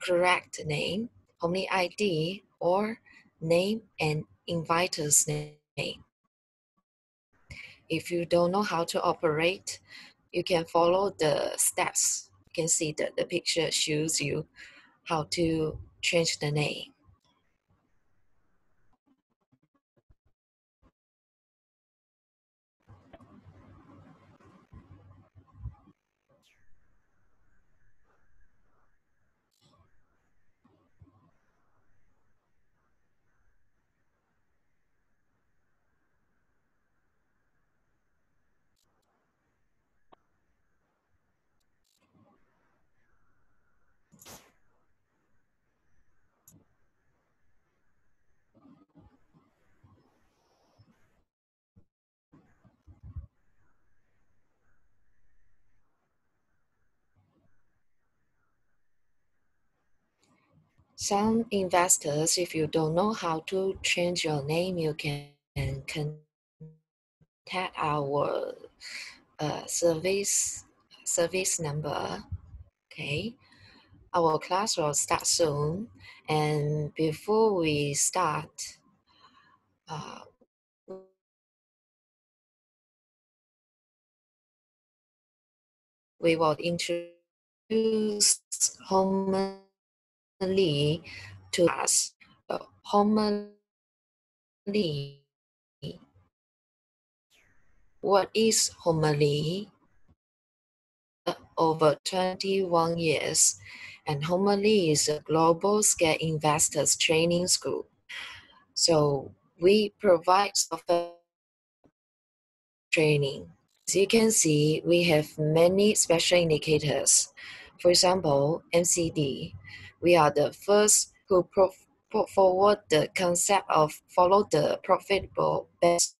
correct name, only ID, or name and inviter's name. If you don't know how to operate, you can follow the steps. You can see that the picture shows you how to change the name. Some investors, if you don't know how to change your name, you can contact our service number. Okay, our class will start soon, and before we start, we will introduce homily to us. Homily. What is homily? Over 21 years, and homily is a global scale investors training school. So we provide software training. As you can see, we have many special indicators. For example, MCD. We are the first who put forward the concept of follow the profitable best.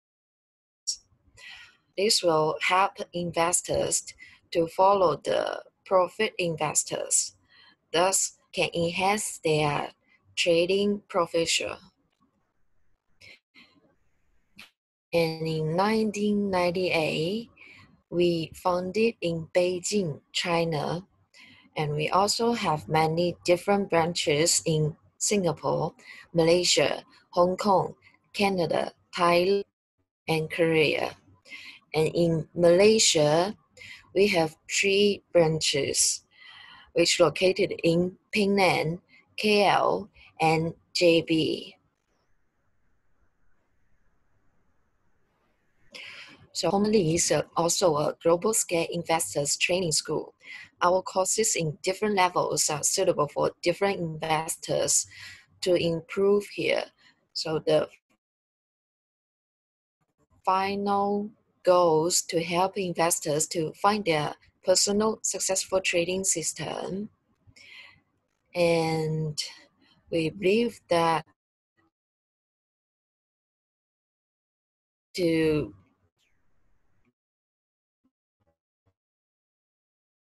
This will help investors to follow the profit investors, thus can enhance their trading profession. And in 1998, we founded in Beijing, China, and we also have many different branches in Singapore, Malaysia, Hong Kong, Canada, Thailand, and Korea. And in Malaysia, we have 3 branches, which located in Penang, KL, and JB. So Homely is also a global scale investors training school. Our courses in different levels are suitable for different investors to improve here. So the final goals to help investors to find their personal successful trading system. And we believe that to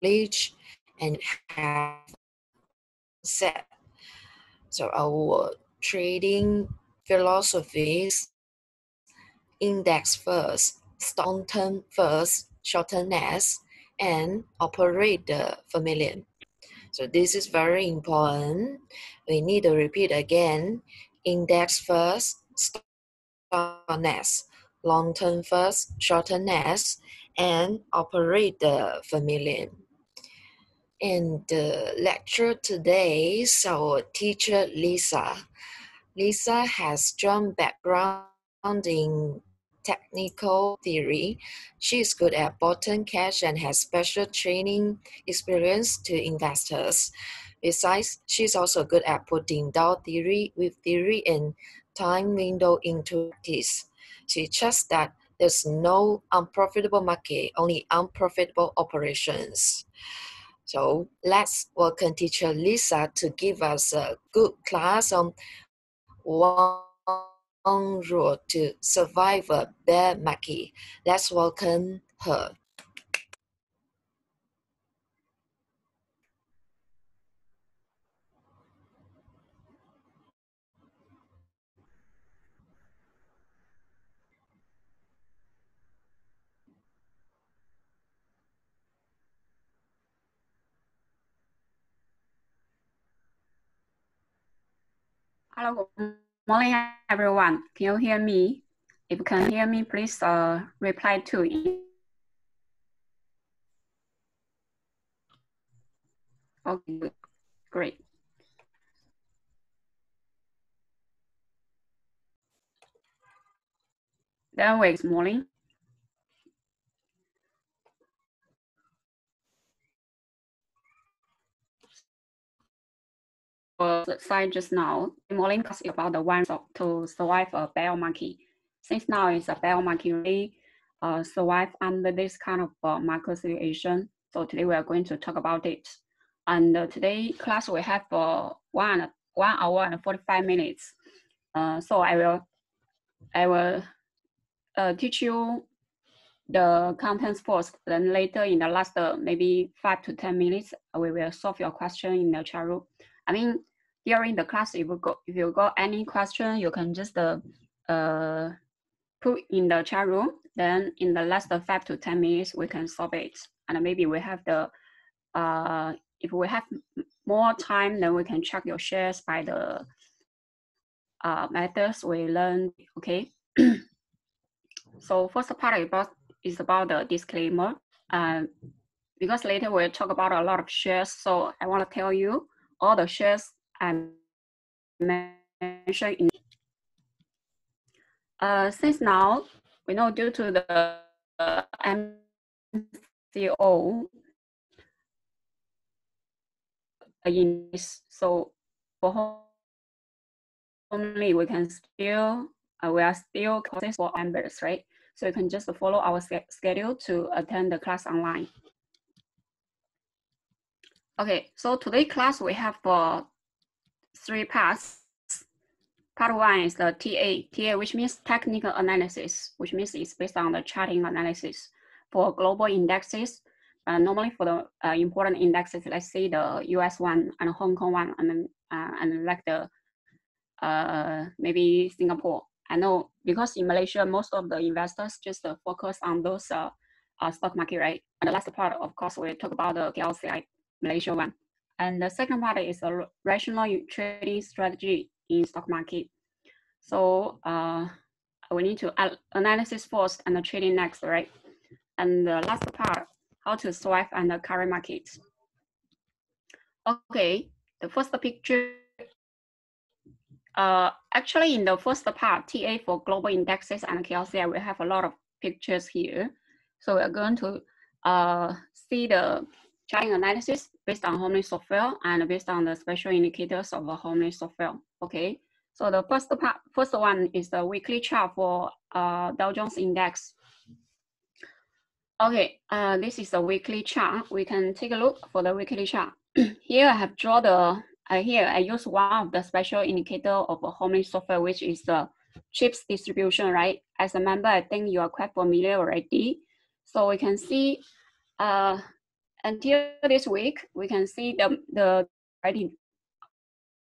reach and have set. So our trading philosophies: index first, long term first, short term next, and operate the familiar. So this is very important. We need to repeat again: index first, stock next, long term first, short term next, and operate the familiar. In the lecture today is our teacher Lisa. Lisa has strong background in technical theory. She is good at bottom cash and has special training experience to investors. Besides, she's also good at putting down theory with theory and time window into practice. She trusts that there's no unprofitable market, only unprofitable operations. So let's welcome teacher Lisa to give us a good class on one rule to survive a bear market. Let's welcome her. Hello, good morning, everyone. Can you hear me? If you can hear me, please reply to it. Okay, great. Then wait, morning. The slide just now, morning is about the ones to survive a bear market. Since now it's a bear market, really survive under this kind of market situation. So today we are going to talk about it. And today class we have 1 hour and 45 minutes. So I will teach you the contents first. Then later in the last maybe 5 to 10 minutes, we will solve your question in the chat room. I mean, during the class, if you got any question, you can just put in the chat room. Then in the last 5 to 10 minutes, we can solve it. And maybe we have the if we have more time, then we can check your shares by the methods we learned. Okay. So first part is about the disclaimer. Because later we'll talk about a lot of shares. So I want to tell you all the shares I mentioned in. Since now, we know due to the MCO in this, so for only we can still we are still courses for members, right? So you can just follow our schedule to attend the class online. Okay, so today class we have 3 parts. Part 1 is the TA, which means technical analysis, which means it's based on the charting analysis for global indexes. Normally for the important indexes, let's say the US one and Hong Kong one, and like the maybe Singapore. I know because in Malaysia, most of the investors just focus on those stock market, right? And the last part, of course, we talk about the KLCI Malaysia one. And the second part is a rational trading strategy in stock market. So we need to analysis first and the trading next, right? And the last part, how to survive under current markets. Okay, the first picture. Actually, in the first part, TA for global indexes and KLCI, we have a lot of pictures here. So we're going to see the charting analysis based on Homely software and based on the special indicators of the Homely software. Okay, so the first one is the weekly chart for Dow Jones Index. Okay, this is the weekly chart. We can take a look for the weekly chart. Here I have drawn the here I use one of the special indicator of a Homely software, which is the chips distribution, right? As a member, I think you are quite familiar already. So we can see until this week, we can see the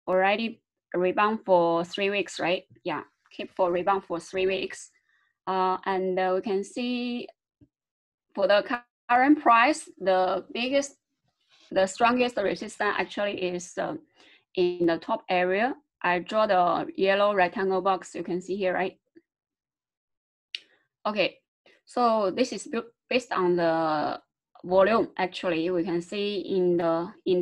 already rebound for 3 weeks, right? Yeah, keep for rebound for 3 weeks. And we can see for the current price, the strongest resistance actually is in the top area. I draw the yellow rectangle box you can see here, right? Okay, so this is based on the volume. Actually, we can see in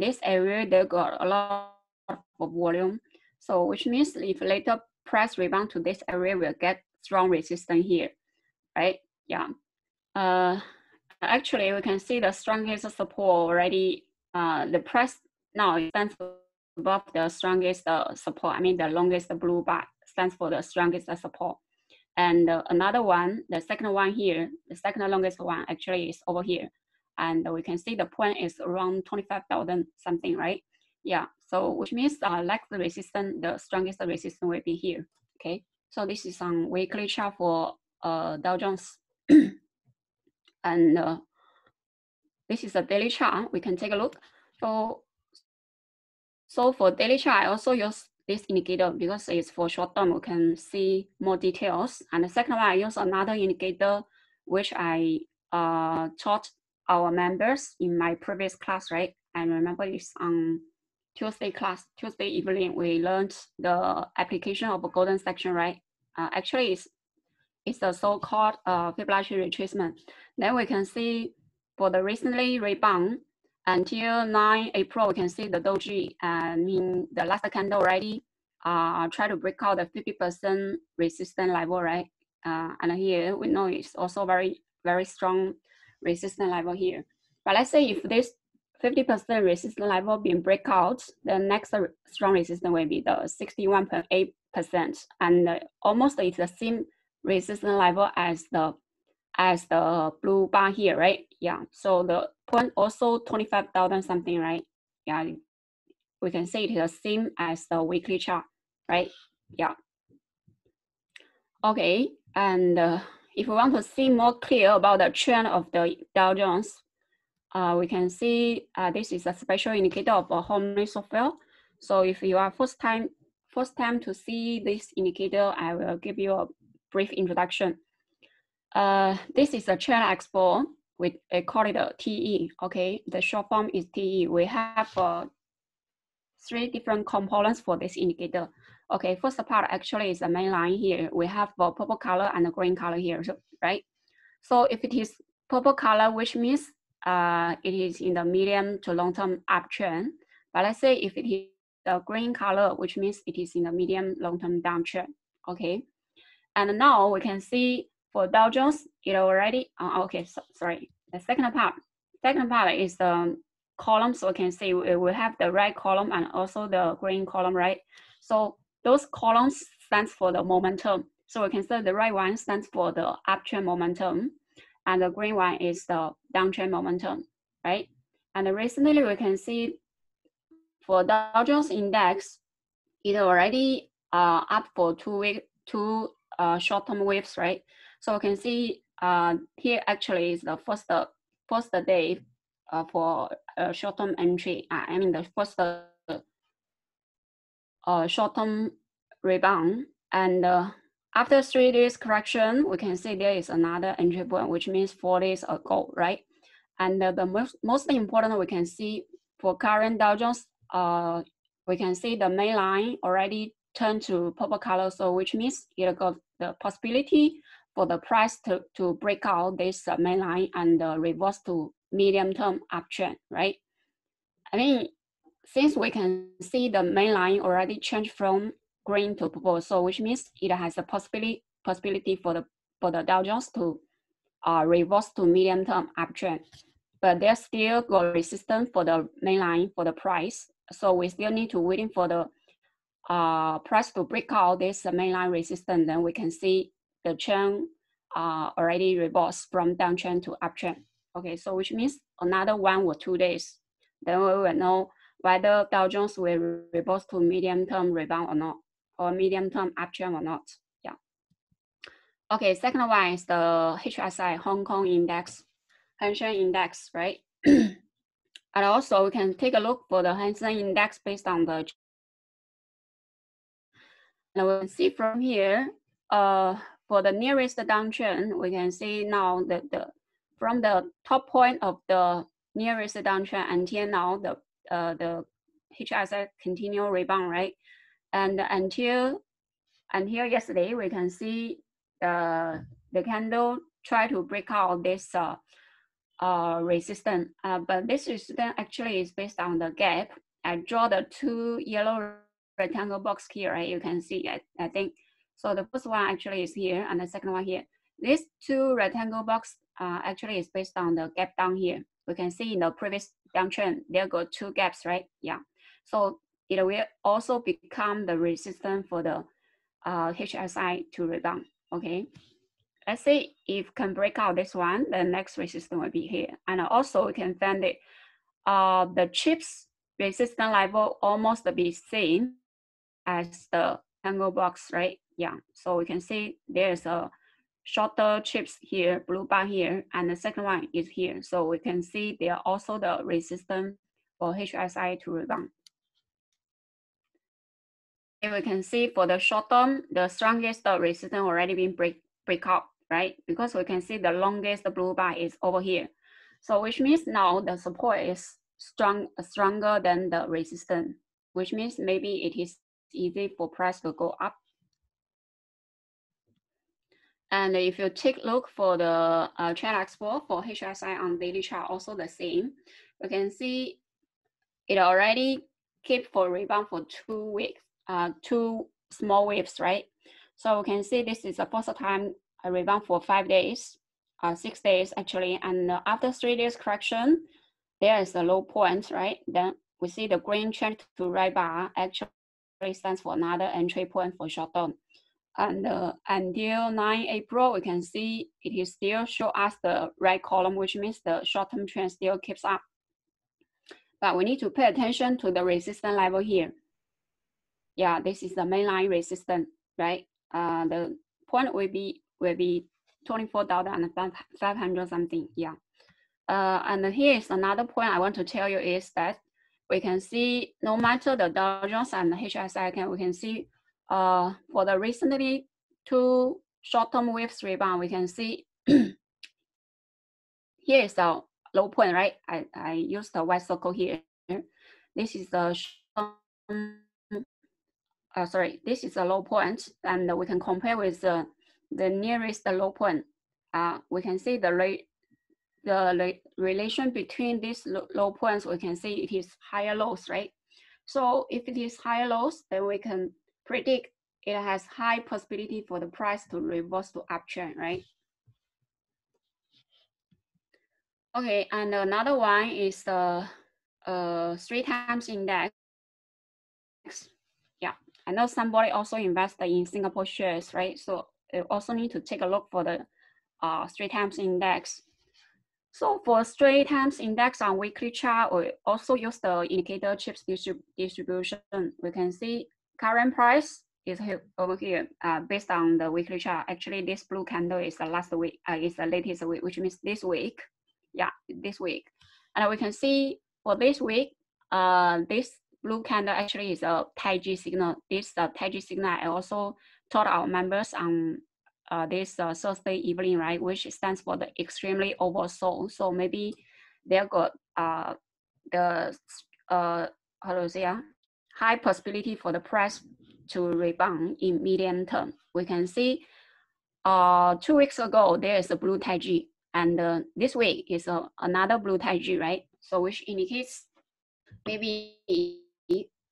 this area they got a lot of volume. So which means if later price rebound to this area, we'll get strong resistance here, right? Yeah. Actually, we can see the strongest support already. The price now stands above the strongest support. I mean, the longest blue bar stands for the strongest support. And another one, the second one here, the second longest one actually is over here. And we can see the point is around 25,000 something, right? Yeah, so which means like the resistance, the strongest resistance will be here, okay? So this is on weekly chart for Dow Jones. And this is a daily chart. We can take a look. So for daily chart, I also use this indicator because it's for short term. We can see more details. And the second one, I use another indicator which I taught our members in my previous class, right? I remember it's on Tuesday class, Tuesday evening, we learned the application of a golden section, right? Actually, it's a so-called Fibonacci retracement. Then we can see for the recently rebound until 9 April, we can see the doji in the last candle already try to break out the 50% resistance level, right? And here we know it's also very, very strong resistance level here. But let's say if this 50% resistance level being break out, the next strong resistance will be the 61.8%, and almost it's the same resistance level as the blue bar here, right? Yeah. So the point also 25,000 something, right? Yeah. We can say it is the same as the weekly chart, right? Yeah. Okay. And if we want to see more clear about the trend of the Dow Jones, we can see this is a special indicator of a Harmony software. So if you are first time to see this indicator, I will give you a brief introduction. This is a trend expo with a call it a TE. Okay, the short form is TE. We have 3 different components for this indicator. Okay, first part actually is the main line here. We have the purple color and the green color here, right? So if it is purple color, which means it is in the medium to long-term uptrend. But let's say if it is the green color, which means it is in the medium long-term downtrend. Okay, and now we can see for Dow Jones, it already. Okay, sorry. The second part is the column. So we can see we have the red column and also the green column, right? So those columns stands for the momentum. So we can say the red one stands for the uptrend momentum, and the green one is the downtrend momentum, right? And recently we can see for Dow Jones index, it already up for 2 week, two short-term waves, right? So we can see here actually is the first day for short-term entry. I mean the first short-term rebound, and after 3 days correction, we can see there is another entry point, which means 4 days ago, right? And the most important we can see for current Dow Jones, we can see the main line already turned to purple color, so which means it got the possibility for the price to break out this main line and reverse to medium-term uptrend, right? I mean, since we can see the main line already changed from green to purple, so which means it has a possibility for the Dow Jones to reverse to medium-term uptrend. But there's still got resistance for the main line for the price. So we still need to waiting for the price to break out this mainline resistance. Then we can see the trend already reverse from downtrend to uptrend. Okay, so which means another 1 or 2 days. Then we will know whether Dow Jones will reverse to medium-term rebound or not, or medium-term uptrend or not. Yeah. Okay, second one is the HSI Hong Kong index, Hang Seng index, right? And also we can take a look for the Hang Seng index based on the, and we can see from here, for the nearest downtrend, we can see now that from the top point of the nearest downtrend until now, the HSI continue rebound, right? And until yesterday, we can see the candle try to break out this resistance, but this resistance actually is based on the gap. I draw the 2 yellow rectangle box here, right? You can see, I think. So the first one actually is here, and the second one here. These 2 rectangle box actually is based on the gap down here. We can see in the previous downtrend, there go 2 gaps, right? Yeah. So it will also become the resistance for the HSI to rebound, okay? Let's say if can break out this one, the next resistance will be here. And also we can find it, the chips resistance level almost be same as the angle box, right? Yeah, so we can see there's a shorter chips here, blue bar here, and the second one is here. So we can see there are also the resistance for HSI to rebound. And we can see for the short term, the strongest resistance already been break out, right? Because we can see the longest blue bar is over here. So which means now the support is stronger than the resistance. which means maybe it is easy for price to go up. And if you take a look for the trend export for HSI on daily chart, also the same. You can see it already keep for rebound for 2 weeks, 2 small waves, right? So we can see this is the first time a rebound for 5 days, 6 days actually, and after 3 days correction, there is a low point, right? Then we see the green trend to right bar actually stands for another entry point for short term. And until 9 April, we can see it is still show us the red column, which means the short-term trend still keeps up. But we need to pay attention to the resistance level here. Yeah, this is the mainline resistance, right? The point will be 24,500 something. Yeah. And here is another point I want to tell you is that we can see no matter the Dow Jones and the HSI, we can see for the recently 2 short-term waves rebound, we can see here is the low point, right? I use the white circle here. This is the this is a low point, and we can compare with the nearest low point. We can see the relation between these low points. We can see it is higher lows, right? So if it is higher lows, then we can predict it has high possibility for the price to reverse to uptrend, right? Okay, and another one is the 3 times index. Yeah, I know somebody also invested in Singapore shares, right? So you also need to take a look for the 3 times index. So for 3 times index on weekly chart, we also use the indicator chips distribution. We can see current price is over here based on the weekly chart. Actually, this blue candle is the last week, is the latest week, which means this week. Yeah, this week. And we can see for this week, this blue candle actually is a Taiji signal. This Taiji signal I also taught our members on this Thursday evening, right, which stands for the extremely oversold. So maybe they got the how to say high possibility for the price to rebound in medium term. We can see 2 weeks ago there is a blue Taiji, and this week is another blue Taiji, right? So which indicates maybe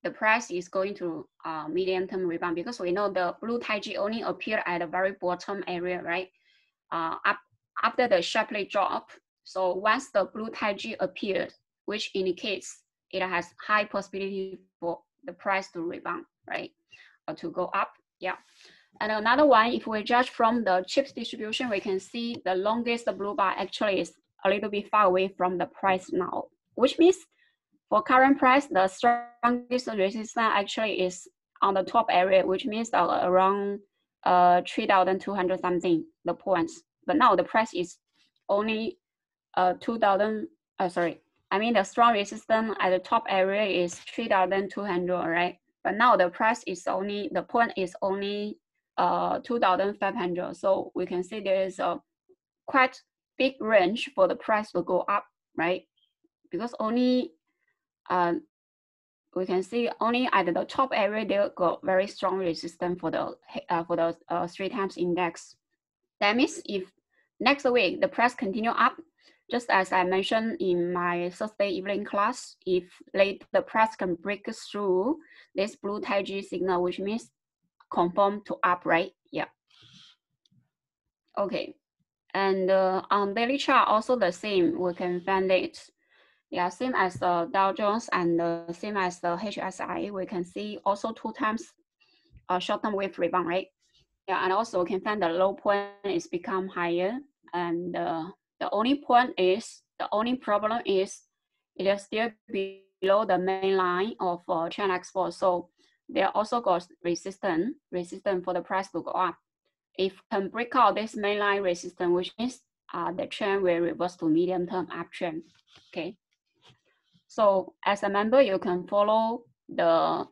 the price is going to medium-term rebound, because we know the blue Taiji only appeared at the very bottom area, right? After the sharply drop. So once the blue Taiji appeared, which indicates it has high possibility for the price to rebound, right? Or to go up, yeah. And another one, if we judge from the chips distribution, we can see the longest blue bar actually is a little bit far away from the price now, which means for current price, the strongest resistance actually is on the top area, which means around 3,200 something the points. But now the price is only 2,000. I mean the strong resistance at the top area is 3,200, right? But now the price is only, the point is only 2,500. So we can see there is a quite big range for the price to go up, right? Because only we can see only at the top area there got very strong resistance for the 3 times index. That means if next week the price continue up, just as I mentioned in my Thursday evening class, if late the price can break through this blue Taiji signal, which means confirm to up, right? Yeah. Okay, and on daily chart also the same. We can find it. Yeah, same as the Dow Jones and same as the HSI. We can see also 2 times short-term wave rebound, right? Yeah, and also we can find the low point is become higher, and the only problem is it is still below the main line of China export. So there also got resistance for the price to go up. If can break out this mainline resistance, which means the trend will reverse to medium-term uptrend. Okay. So as a member, you can follow the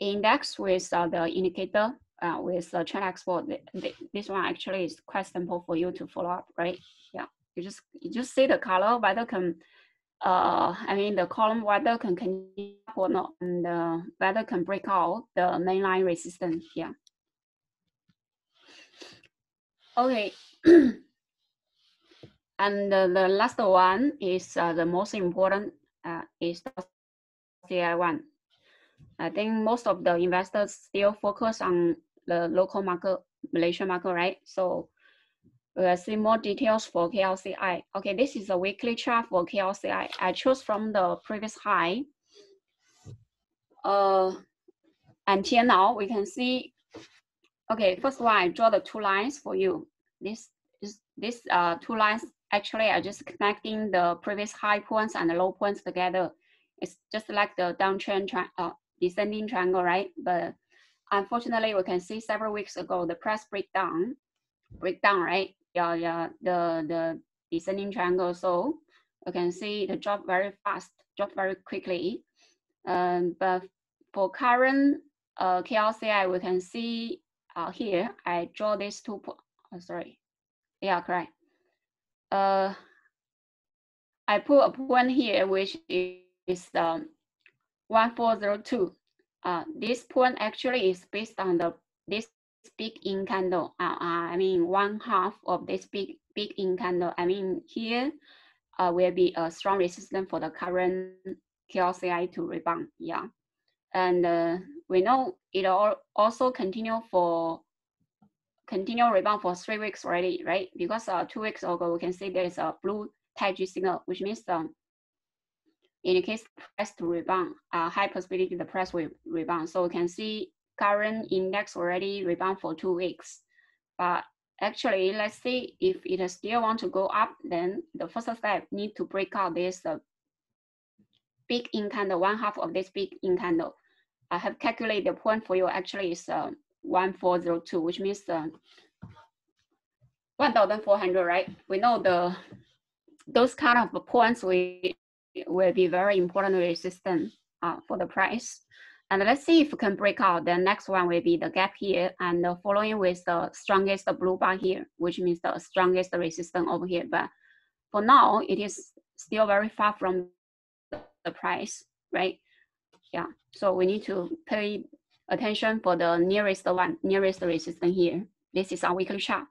index with the indicator with the China export. This one actually is quite simple for you to follow up, right? Yeah, you just see the color whether can, I mean the column whether can continue up or not, and and whether can break out the mainline resistance. Yeah. Okay. And the last one is the most important is the CI one. I think most of the investors still focus on the local market, Malaysian market, right? So we'll see more details for KLCI. Okay, this is a weekly chart for KLCI. I chose from the previous high. Until now, we can see. Okay, first one, I draw the two lines for you. This two lines actually are just connecting the previous high points and the low points together. It's just like the downtrend descending triangle, right? But unfortunately, we can see several weeks ago the price breakdown, right? Yeah, the descending triangle. So you can see the drop very fast, drop very quickly. But for current KLCI, we can see here I draw these two. Sorry, yeah, correct. I put a point here, which is 1402. This point actually is based on this big in candle. I mean, one half of this big in candle. I mean, here will be a strong resistance for the current KLCI to rebound. Yeah, and we know it also continue rebound for 3 weeks already, right? Because 2 weeks ago we can see there is a blue Taiji signal, which means in the case price to rebound, high possibility the price will rebound. So we can see current index already rebound for 2 weeks. But actually, let's see if it still want to go up, then the first step need to break out this big in candle, one half of this big in candle. I have calculated the point for you. Actually, is 1402, which means 1,400, right? We know those kind of points will be very important resistance for the price. And let's see if we can break out. The next one will be the gap here, and the following with the strongest blue bar here, which means the strongest resistance over here. But for now, it is still very far from the price, right? Yeah, so we need to pay attention for the nearest resistance here. This is our weekly chart.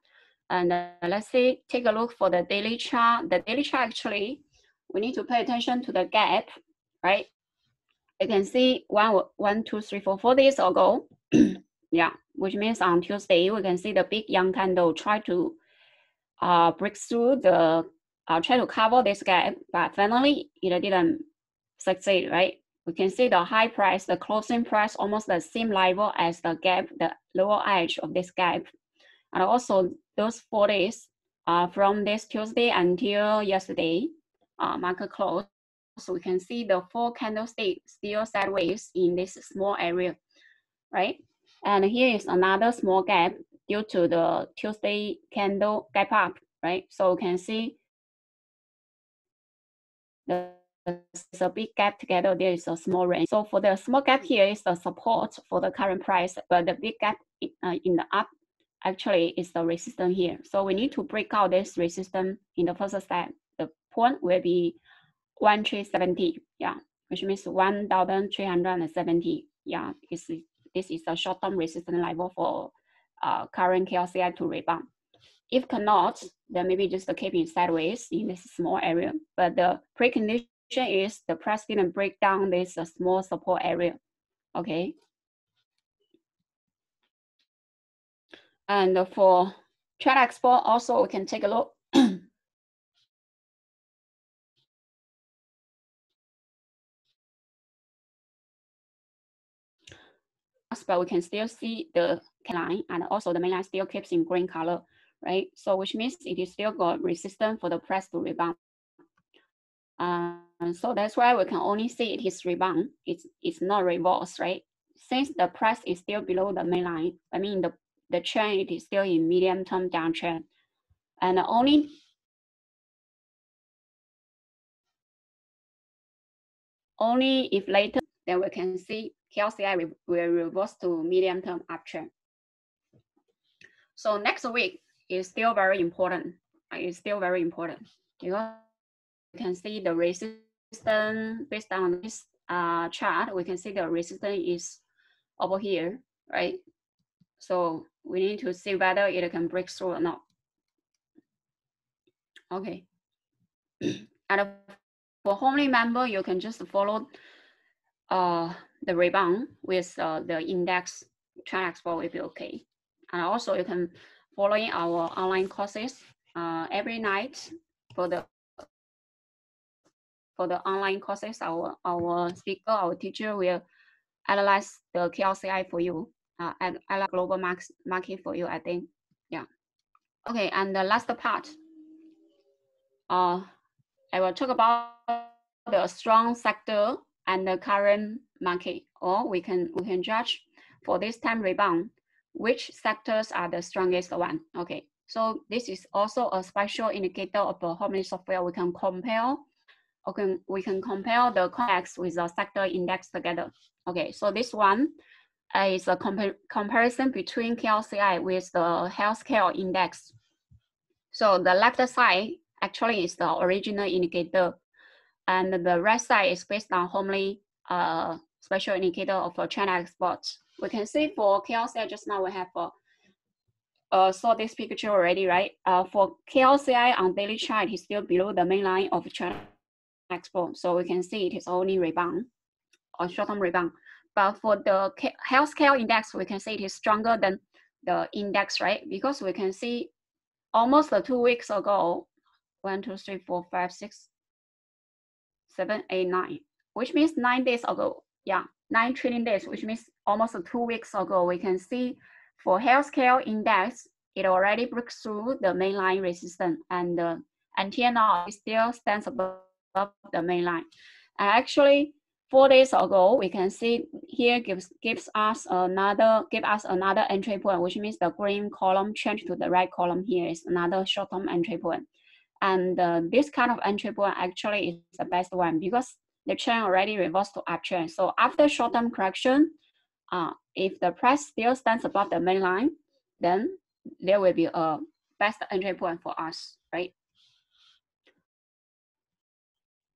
And let's see, take a look for the daily chart. The daily chart, actually, we need to pay attention to the gap, right? You can see 1, 2, 3, 4 days ago, yeah, which means on Tuesday, we can see the big young candle try to break through the, try to cover this gap, but finally it didn't succeed, right? We can see the high price, the closing price, almost the same level as the gap, the lower edge of this gap. And also those 4 days from this Tuesday until yesterday, market close, so we can see the 4 candlesticks still sideways in this small area, right? And here is another small gap due to the Tuesday candle gap up, right? So we can see there's a big gap together, there is a small range. So for the small gap here is the support for the current price, but the big gap in the up actually is the resistance here. So we need to break out this resistance in the first step. The point will be 1370, yeah, which means 1,370. Yeah, this is a short-term resistance level for current KLCI to rebound. If cannot, then maybe just keep it sideways in this small area. But the precondition is the price didn't break down this small support area. Okay. And for China export, also we can take a look. But we can still see the line, and also the main line still keeps in green color, right? So which means it is still got resistance for the price to rebound. So that's why we can only see it is rebound. It's not reverse, right? Since the price is still below the main line, I mean the trend it is still in medium-term downtrend, and only if later then we can see KLCI will reverse to medium-term uptrend. So next week is still very important. It's still very important because you can see the resistance based on this chart, we can see the resistance is over here, right? So we need to see whether it can break through or not. Okay. And for homely member, you can just follow the rebound with the index trend expo will be okay. And also you can follow in our online courses every night for the online courses. Our speaker, our teacher will analyze the KLCI for you, and analyze global market for you, I think. Yeah. Okay, and the last part, I will talk about the strong sector and the current market, or we can judge for this time rebound, which sectors are the strongest one. Okay, so this is also a special indicator of the homely software. We can compare. Okay, we can compare the context with the sector index together. Okay, so this one is a comparison between KLCI with the healthcare index. So the left side actually is the original indicator, and the right side is based on homely special indicator of China exports. We can see for KLCI just now we have saw this picture already, right? For KLCI on daily chart, it's still below the main line of China export, so we can see it is only rebound or short-term rebound. But for the healthcare index, we can see it is stronger than the index, right? Because we can see almost 2 weeks ago, 1, 2, 3, 4, 5, 6, 7, 8, 9, which means 9 days ago. Yeah, 9 trading days, which means almost 2 weeks ago, we can see for healthcare index, it already breaks through the mainline resistance, and until now, it still stands above the mainline. And actually, 4 days ago, we can see here gives us another entry point, which means the green column changed to the red column. Here is another short-term entry point. And this kind of entry point actually is the best one because the trend already reversed to uptrend. So after short-term correction, if the price still stands above the main line, then there will be a best entry point for us, right?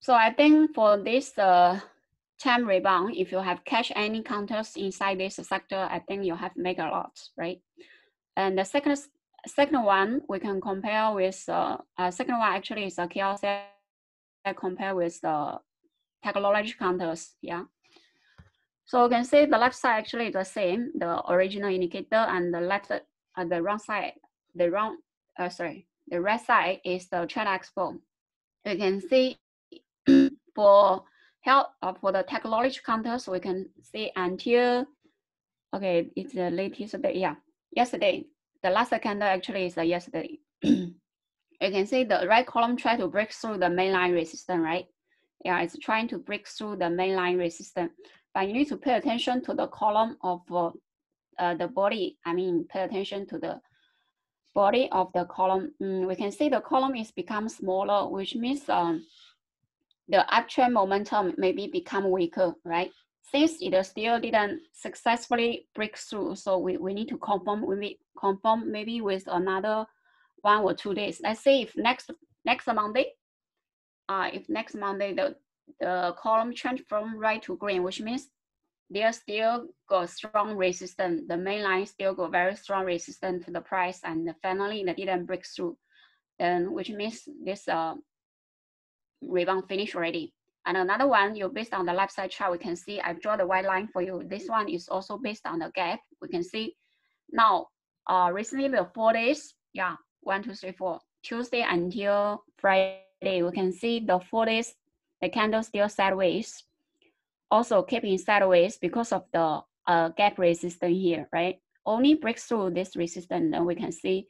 So I think for this time rebound, if you have catch any counters inside this sector, I think you have made a lot, right? And the second one we can compare with second one actually is a KLCI compare with the technology counters. Yeah. So you can see the left side actually is the same, the original indicator, and the left the wrong side, the right side is the China Expo. You can see for the technology counters, we can see until okay, it's the latest day. Yeah, yesterday. The last candle actually is yesterday. You can see the right column try to break through the mainline resistance, right? Yeah, it's trying to break through the mainline resistance. But you need to pay attention to the column of the body. I mean, pay attention to the body of the column. We can see the column is become smaller, which means the uptrend momentum maybe become weaker, right? Since it still didn't successfully break through, so we need to confirm maybe with another 1 or 2 days. Let's say if next Monday, the column change from red to green, which means there still got strong resistance. The main line still got very strong resistance to the price, and finally it didn't break through. Then which means this rebound finish already. And another one, you based on the left side chart, we can see I've drawn the white line for you. This one is also based on the gap. We can see now recently the 4 days, yeah, 1, 2, 3, 4, Tuesday until Friday, we can see the 4 days, the candle still sideways. Also keeping sideways because of the gap resistance here, right? Only breaks through this resistance, then we can see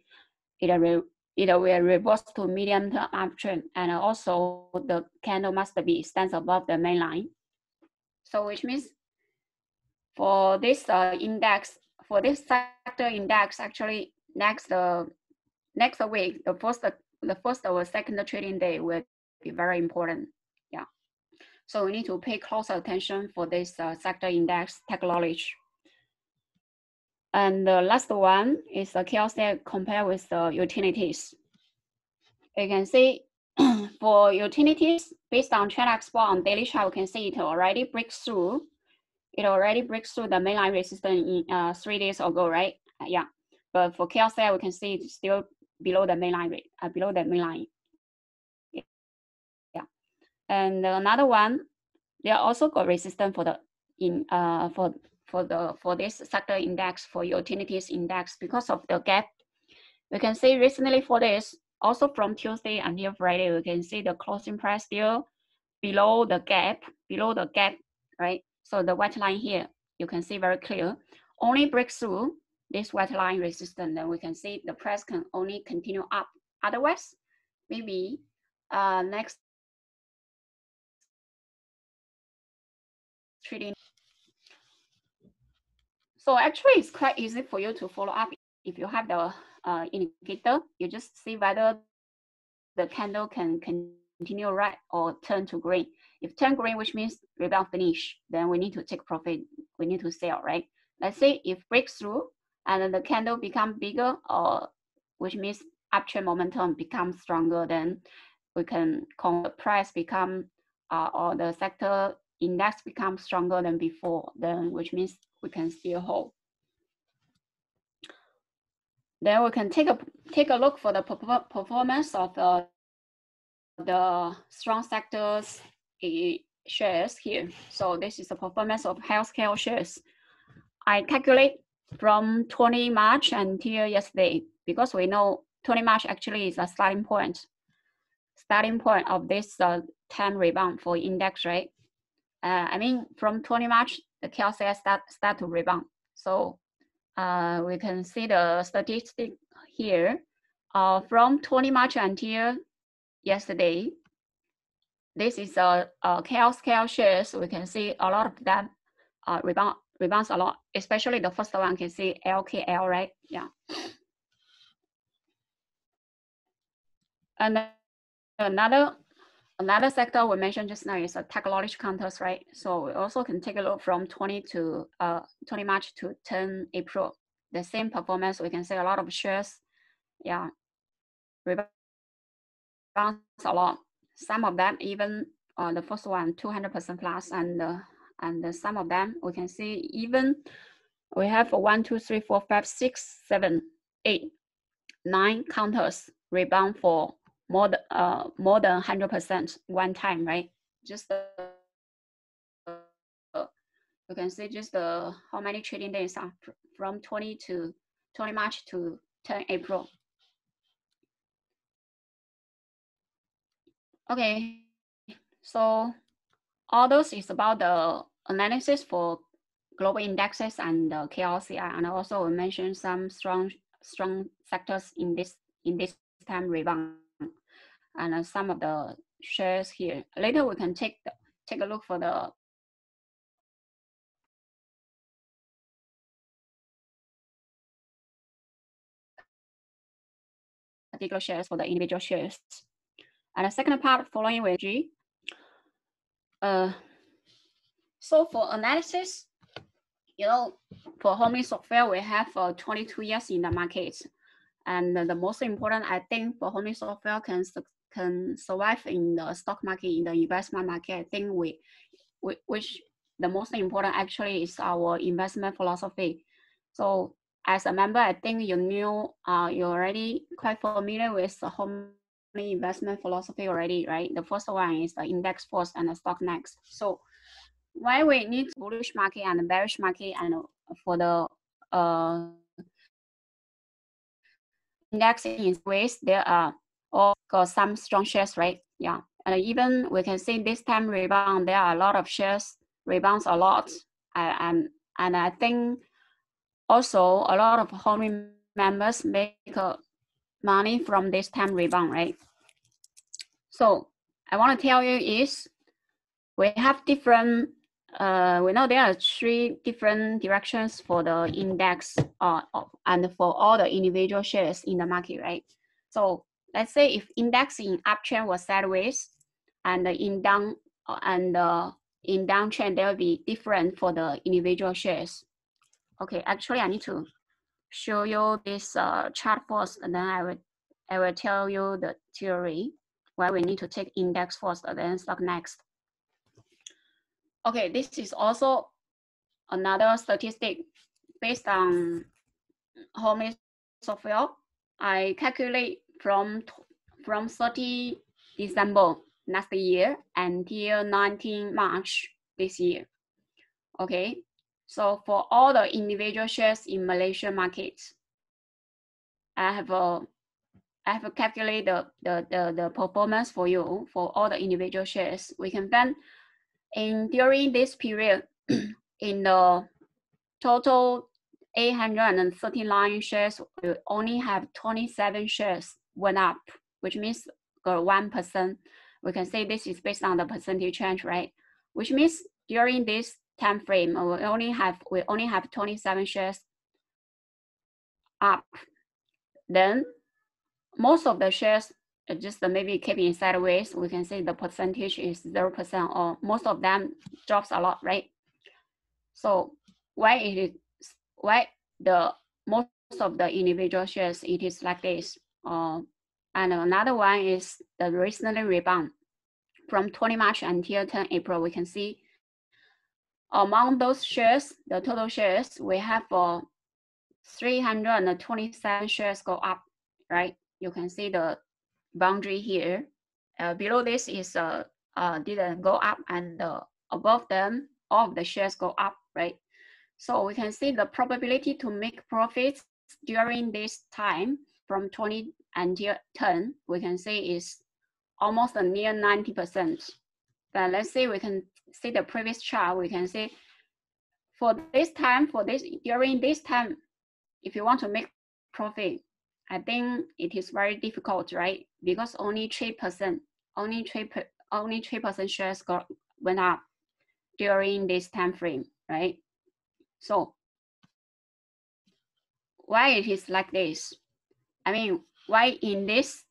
it will reverse to medium-term uptrend, and also the candle must be stands above the main line. So which means for this index, for this sector index, actually next week, the first or second trading day will be very important. Yeah. So we need to pay close attention for this sector index technology. And the last one is the KLCI compare with the utilities. You can see for utilities, based on China export on daily chart, we can see it already breaks through. It already breaks through the mainline resistance in 3 days ago, right? Yeah. But for KLCI, we can see it's still below the mainline rate, below the mainline. Yeah. And another one, they also got resistance for the for this sector index, for utilities index, because of the gap. We can see recently for this, also from Tuesday until Friday, we can see the closing price still below the gap, right? So the white line here, you can see very clear. Only breaks through this white line resistance, then we can see the price can only continue up. Otherwise, maybe next trading. So actually, it's quite easy for you to follow up. If you have the indicator, you just see whether the candle can continue red or turn to green. If turn green, which means rebound finish, then we need to take profit. We need to sell, right? Let's say if breaks through and the candle become bigger, or which means uptrend momentum becomes stronger, then we can call the price become or the sector index becomes stronger than before, then which means we can still hold. Then we can take a look for the performance of the strong sectors shares here. So this is the performance of healthcare shares. I calculate from 20 March until yesterday, because we know 20 March actually is a starting point of this time rebound for index, right? I mean, from 20 March, the KLCI start to rebound. So we can see the statistic here. From 20 March until yesterday, this is a KLCI shares. We can see a lot of them rebounds a lot, especially the first one, can see LKL, right? Yeah. And another sector we mentioned just now is technology counters, right? So we also can take a look from 20 March to 10 April. The same performance, we can see a lot of shares, yeah, rebounds a lot. Some of them even the first one 200% plus, and some of them we can see even we have 1, 2, 3, 4, 5, 6, 7, 8, 9 counters rebound for more than 100% one time, right? Just you can see just how many trading days are from 20 March to 10 April. Okay, so all those is about the analysis for global indexes and the KLCI, and also we mentioned some strong sectors in this time rebound, and some of the shares here. Later we can take a look for the particular shares for the individual shares. And the second part following with G. So for analysis, you know, for Homely Software, we have 22 years in the market. And the most important, I think, for Homely Software can survive in the stock market, in the investment market. I think which the most important actually is our investment philosophy. So as a member, I think you knew, you're already quite familiar with the Homely investment philosophy already, right? The first one is the index first and the stock next. So why we need bullish market and bearish market, and for the index in ways, there are all got some strong shares, right? Yeah, and even we can see this time rebound, there are a lot of shares rebounds a lot, and I think also a lot of Homely members make money from this time rebound, right? So I want to tell you is we have different. We know there are 3 different directions for the index and for all the individual shares in the market, right? So let's say if index in uptrend was sideways, and in downtrend there will be different for the individual shares. Okay, actually I need to show you this chart first, and then I will tell you the theory. why we need to take index first, then stock next. Okay, this is also another statistic based on home software. I calculate from 30 December last year until 19 March this year. Okay, so for all the individual shares in Malaysian markets, I have calculated the performance for you for all the individual shares. We can find during this period in the total 839 shares, we only have 27 shares went up, which means 1%. We can say this is based on the percentage change, right? Which means during this time frame, we only have 27 shares up. Then most of the shares just maybe keeping sideways. We can say the percentage is 0%, or most of them drops a lot, right? So why the most of the individual shares it is like this? And another one is the recently rebound from 20 March until 10 April. We can see among those shares, the total shares, we have 327 shares go up, right? You can see the boundary here. Below this is didn't go up, and above them, all of the shares go up, right? So we can see the probability to make profits during this time from 20 until 10, we can say is almost near 90%. But let's say we can see the previous chart, we can see during this time, if you want to make profit, I think it is very difficult, right? Because only 3% shares went up during this time frame, right? So why it is like this? I mean, why in this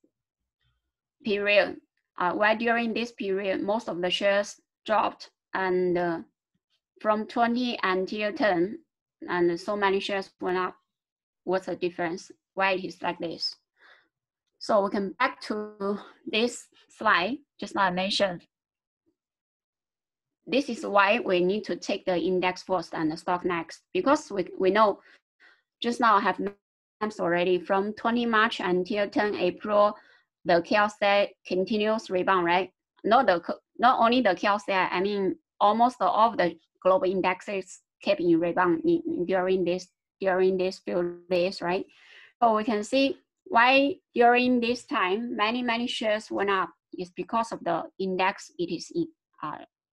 period, why during this period, most of the shares dropped, and from 20 until 10, and so many shares went up? What's the difference? Why it is like this? So we can back to this slide, just like I mentioned. This is why we need to take the index first and the stock next, because we know just now I have mentioned already from 20 March until 10 April, the KLSI continuous rebound, right? Not only the KLSI, I mean almost all of the global indexes kept in rebound during this few days, right? So we can see why during this time many shares went up is because of the index. It is in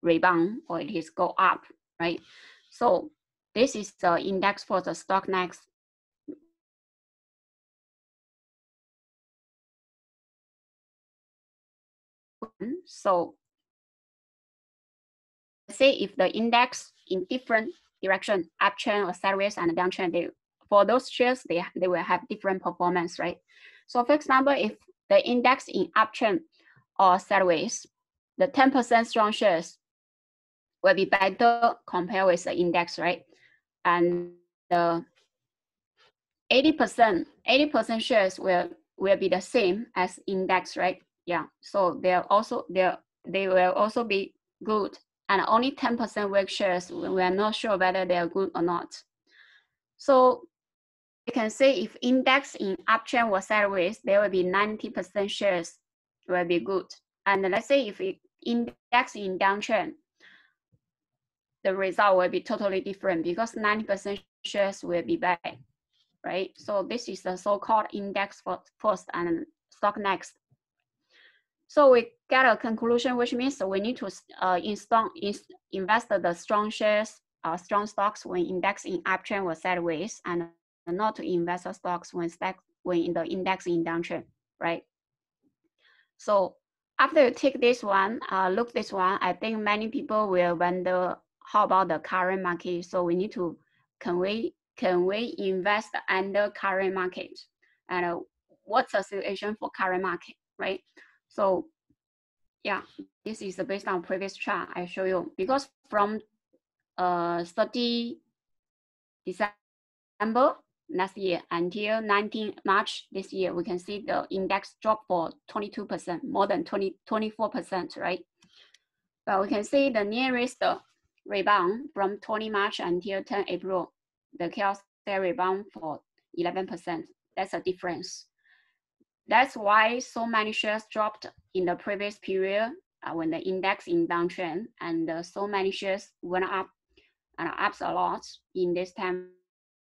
rebound, or it is go up, right? So this is the index for the stock next. So say if the index in different direction, uptrend or sideways and downtrend, for those shares, they will have different performance, right? So for example, if the index in uptrend or sideways, the 10% strong shares will be better compared with the index, right? And the 80% shares will be the same as index, right? Yeah. So they will also be good, and only 10% weak shares, we are not sure whether they are good or not. So you can say if index in uptrend or sideways, there will be 90% shares will be good. And let's say if index in downtrend, the result will be totally different, because 90% shares will be bad, right? So this is the so-called index first and stock next. So we get a conclusion, which means we need to invest the strong shares, strong stocks when index in uptrend or sideways, and not to invest the stocks when in the index in downtrend, right? So after you take this one, look this one, I think many people will wonder, how about the current market? So we need to, can we invest under current market? And what's the situation for current market, right? So yeah, this is based on previous chart I show you, because from 30 December last year until 19 March this year, we can see the index dropped for 22%, more than 24%, right? But we can see the nearest rebound from 20 March until 10 April, the chaos there rebound for 11%. That's a difference. That's why so many shares dropped in the previous period when the index in downtrend, and so many shares went up and up a lot in this time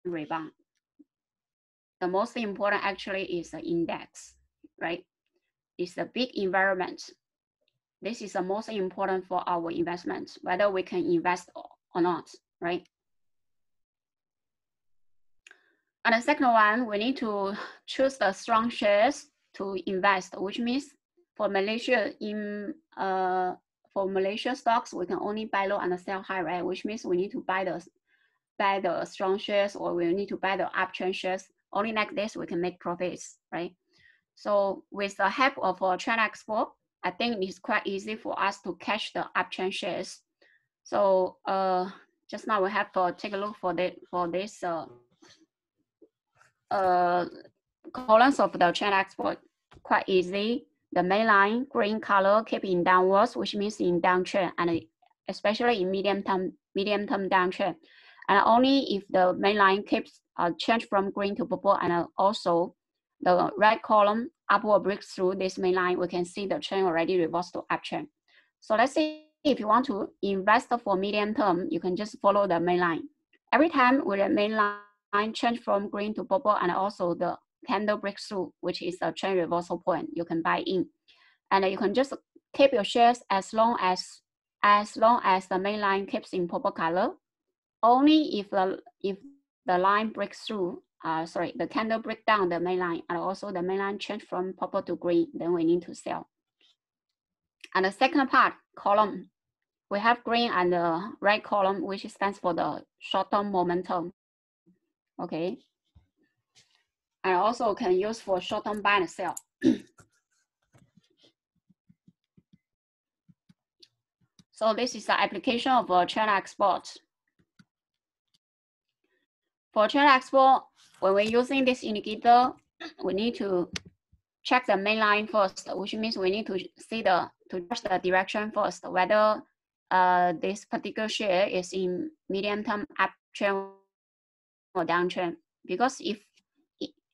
rebound. The most important actually is the index, right? It's a big environment. This is the most important for our investment, whether we can invest or not, right? And the second one, we need to choose the strong shares to invest, which means for Malaysia for Malaysia stocks, we can only buy low and sell high, right? Which means we need to buy the strong shares, or we need to buy the uptrend shares. Only like this we can make profits, right? So with the help of China Export, I think it's quite easy for us to catch the uptrend shares. So just now we have to take a look for this columns of the China Export. Quite easy. The main line green color keep in downwards, which means in downtrend, and especially in medium term downtrend. And only if the main line keeps change from green to purple, and also the red column upward breaks through this main line, we can see the trend already reversed to uptrend. So let's say if you want to invest for medium term, you can just follow the main line. Every time when the main line change from green to purple, and also the candle breakthrough, which is a trend reversal point, you can buy in, and you can just keep your shares as long as the main line keeps in purple color. Only if the line breaks through, the candle break down the main line, and also the main line change from purple to green, then we need to sell. And the second part column, we have green and the red column, which stands for the short-term momentum. Okay, and also can use for short-term buy and sell. So this is the application of China Export. For China Export, when we're using this indicator, we need to check the main line first, which means we need to see to judge the direction first, whether this particular share is in medium-term uptrend or downtrend. Because if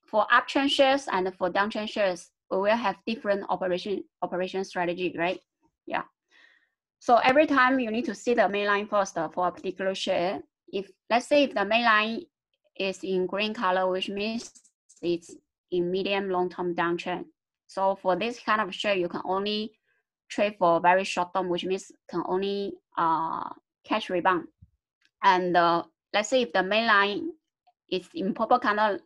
for uptrend shares and for downtrend shares, we will have different operation strategy, right? Yeah. So every time you need to see the main line first for a particular share. If let's say if the main line is in green color, which means it's in medium long-term downtrend. So for this kind of share, you can only trade for very short term, which means can only catch rebound. And let's say if the main line is in purple color,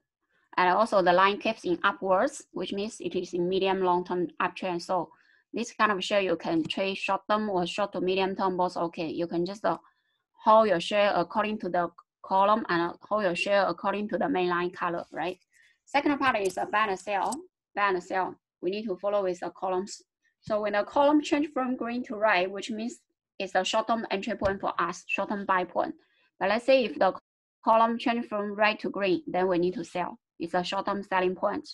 and also the line keeps in upwards, which means it is in medium long-term uptrend. So this kind of share you can trade short term or short to medium term, both okay. You can just hold your share according to the column and hold your share according to the mainline color, right? Second part is a buy and sell. Buy and sell. We need to follow with the columns. So when the column change from green to red, which means it's a short-term entry point for us, short-term buy point. But let's say if the column change from red to green, then we need to sell. It's a short-term selling point.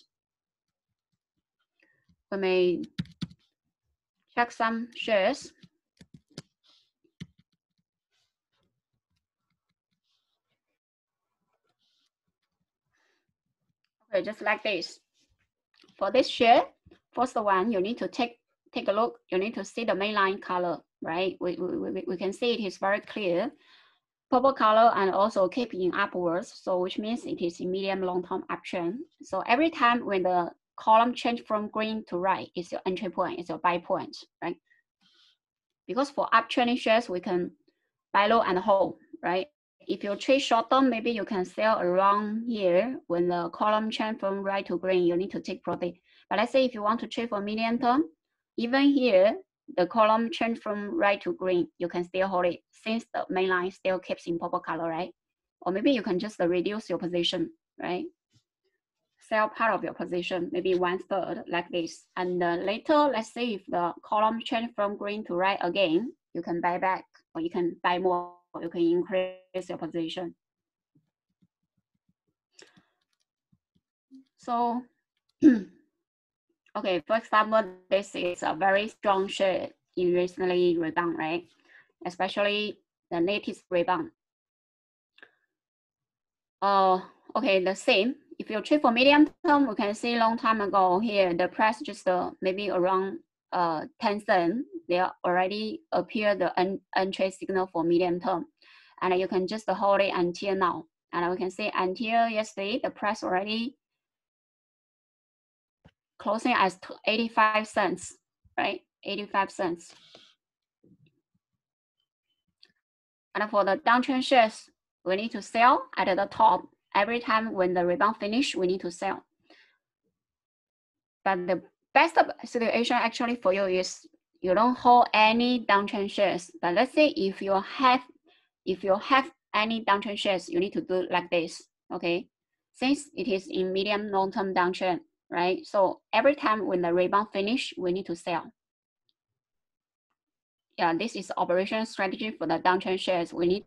We may check some shares. Okay, just like this. For this share, first one, you need to take a look. You need to see the mainline color, right? We can see it is very clear. Purple color and also keeping upwards, so which means it is in medium long-term uptrend. So every time when the column change from green to red, it's your entry point, it's your buy point, right? Because for uptrending shares, we can buy low and hold, right? If you trade short term, maybe you can sell around here. When the column change from red to green, you need to take profit. But let's say if you want to trade for medium term, even here, the column change from red to green, you can still hold it since the main line still keeps in purple color, right? Or maybe you can just reduce your position, right? Sell part of your position, maybe 1/3 like this. And later, let's say if the column change from green to red again, you can buy back or you can buy more, you can increase your position. So, okay, for example, this is a very strong share in recently rebound, right? Especially the latest rebound. Okay, the same. If you trade for medium term, we can see long time ago here, the price just maybe around 10 cents, there already appear the entry signal for medium term. And you can just hold it until now. And we can see until yesterday, the price already closing as 85 cents, right? 85 cents. And for the downtrend shares, we need to sell at the top. Every time when the rebound finish, we need to sell. But the best situation actually for you is you don't hold any downtrend shares. But let's say if you have any downtrend shares, you need to do like this, okay? Since it is in medium long-term downtrend, right? So every time when the rebound finish, we need to sell. Yeah, this is operation strategy for the downtrend shares. We need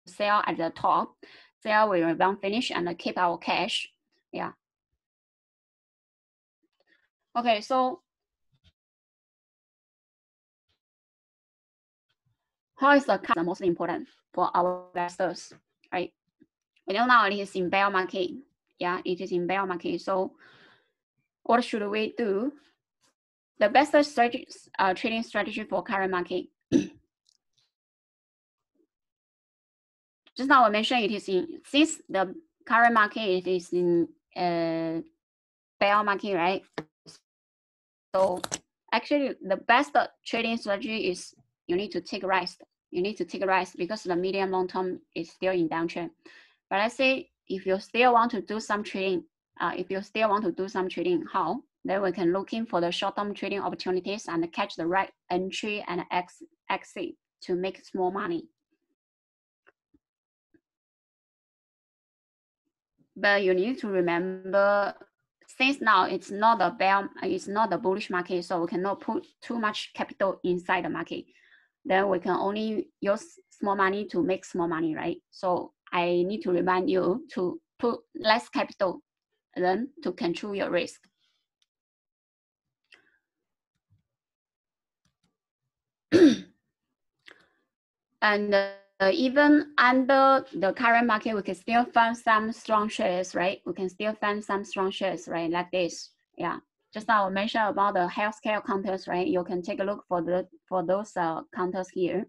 to sell at the top, sell when rebound finish, and keep our cash. Yeah. Okay, so how is the most important for our investors, right? We know now it is in bear market. Yeah, it is in bear market. So what should we do? The best strategy, trading strategy for current market. Just now I mentioned it is in, since the current market is in bear market, right? So actually the best trading strategy is you need to take rest. You need to take a rest because the medium long term is still in downtrend. But let's say if you still want to do some trading, how? Then we can look in for the short-term trading opportunities and catch the right entry and exit to make small money. But you need to remember, since now it's not a bullish market, so we cannot put too much capital inside the market. Then we can only use small money to make small money, right? So I need to remind you to put less capital then to control your risk. And even under the current market, we can still find some strong shares, right? We can still find some strong shares, right? Like this, yeah. Just now I mentioned about the healthcare counters, right? You can take a look for those counters here.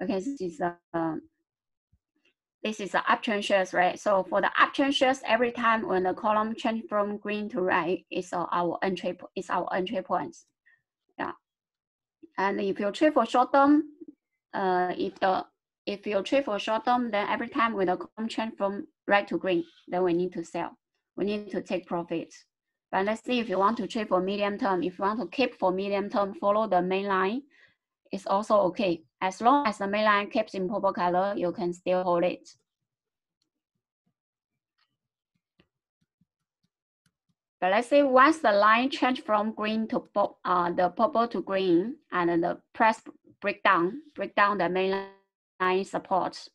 Okay, this is the uptrend shares, right? So for the uptrend shares, every time when the column change from green to red, it's our entry points. Yeah. And if you trade for short term, if you trade for short term, then every time when the column change from red to green, then we need to sell. We need to take profits. But let's see if you want to trade for medium term. If you want to keep for medium term, follow the main line. It's also okay. As long as the main line keeps in purple color, you can still hold it. But let's say once the line change from green to the purple to green, and the price break down the main line support,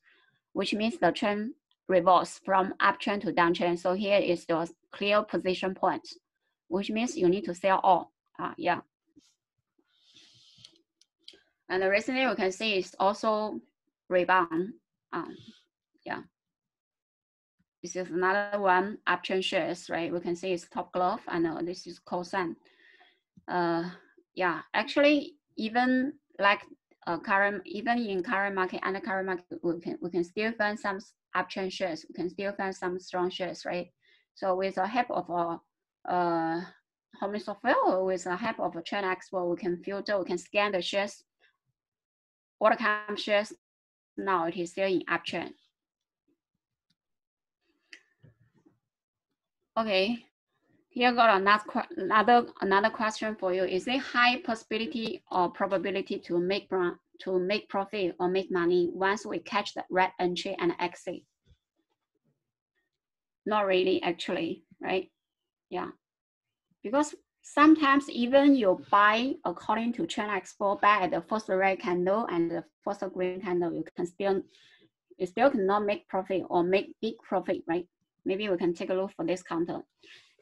which means the trend reverse from uptrend to downtrend. So here is the clear position point, which means you need to sell all. Yeah. And recently you can see it's also rebound. Yeah. This is another one, uptrend shares, right? We can see it's Top Glove, and this is Cosan. Yeah, actually, even like even in current market and the current market, we can still find some uptrend shares. We can still find some strong shares, right? So with the help of Home software, or with the help of a China Expo, we can filter, we can scan the shares. What kind of shares now it is still in uptrend. Okay, here got another question for you. Is it high possibility or probability to make profit or make money once we catch the red entry and exit? Not really, actually, right? Yeah, because sometimes even you buy according to China Expo, buy at the first red candle and the first green candle, you still cannot make profit or make big profit, right? Maybe we can take a look for this counter.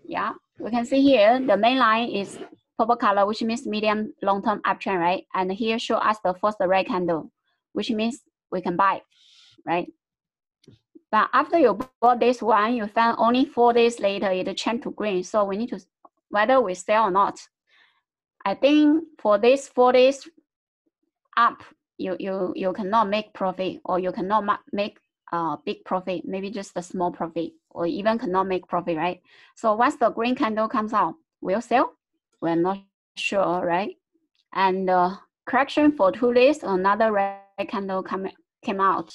Yeah, we can see here the main line is purple color, which means medium long-term uptrend, right? And here show us the first red candle, which means we can buy, right? But after you bought this one, you found only 4 days later it changed to green. So we need to whether we sell or not. I think for this 4 days up, you cannot make profit, or you cannot make big profit, maybe just a small profit, or even cannot make profit, right? So once the green candle comes out, we'll sell. We're not sure, right? And correction for 2 days, another red candle came out,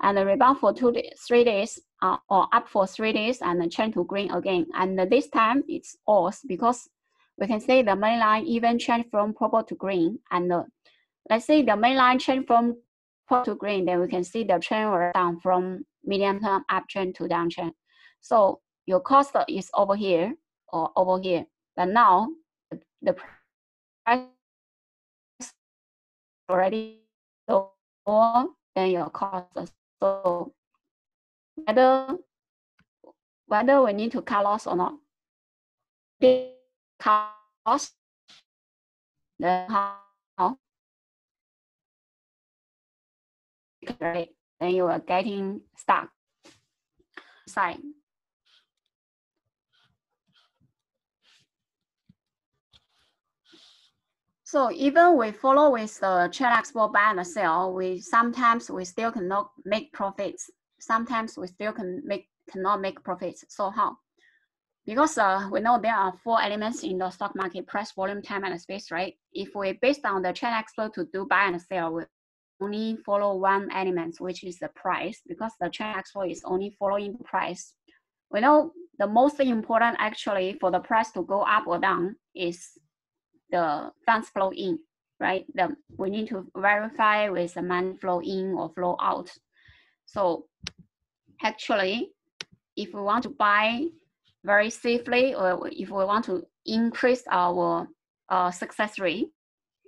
and the rebound for 3 days, or up for 3 days, and then change to green again. And this time it's false because we can say the main line even changed from purple to green, and let's say the main line changed from purple to green, then we can see the trend were down from medium term uptrend to downtrend. So your cost is over here or over here, but now the price already lower than your cost. So whether we need to cut loss or not, cut loss, then how? Right, then you are getting stuck. Side. So even we follow with the trend export buy and sell, sometimes we still cannot make profits. Sometimes we still cannot make profits. So how? Because we know there are 4 elements in the stock market: price, volume, time, and space, right? If we based on the trend export to do buy and sell, we only follow one element, which is the price, because the trend export is only following the price. We know the most important actually for the price to go up or down is the funds flow in, right? We need to verify with the money flow in or flow out. So actually, if we want to buy very safely, or if we want to increase our success rate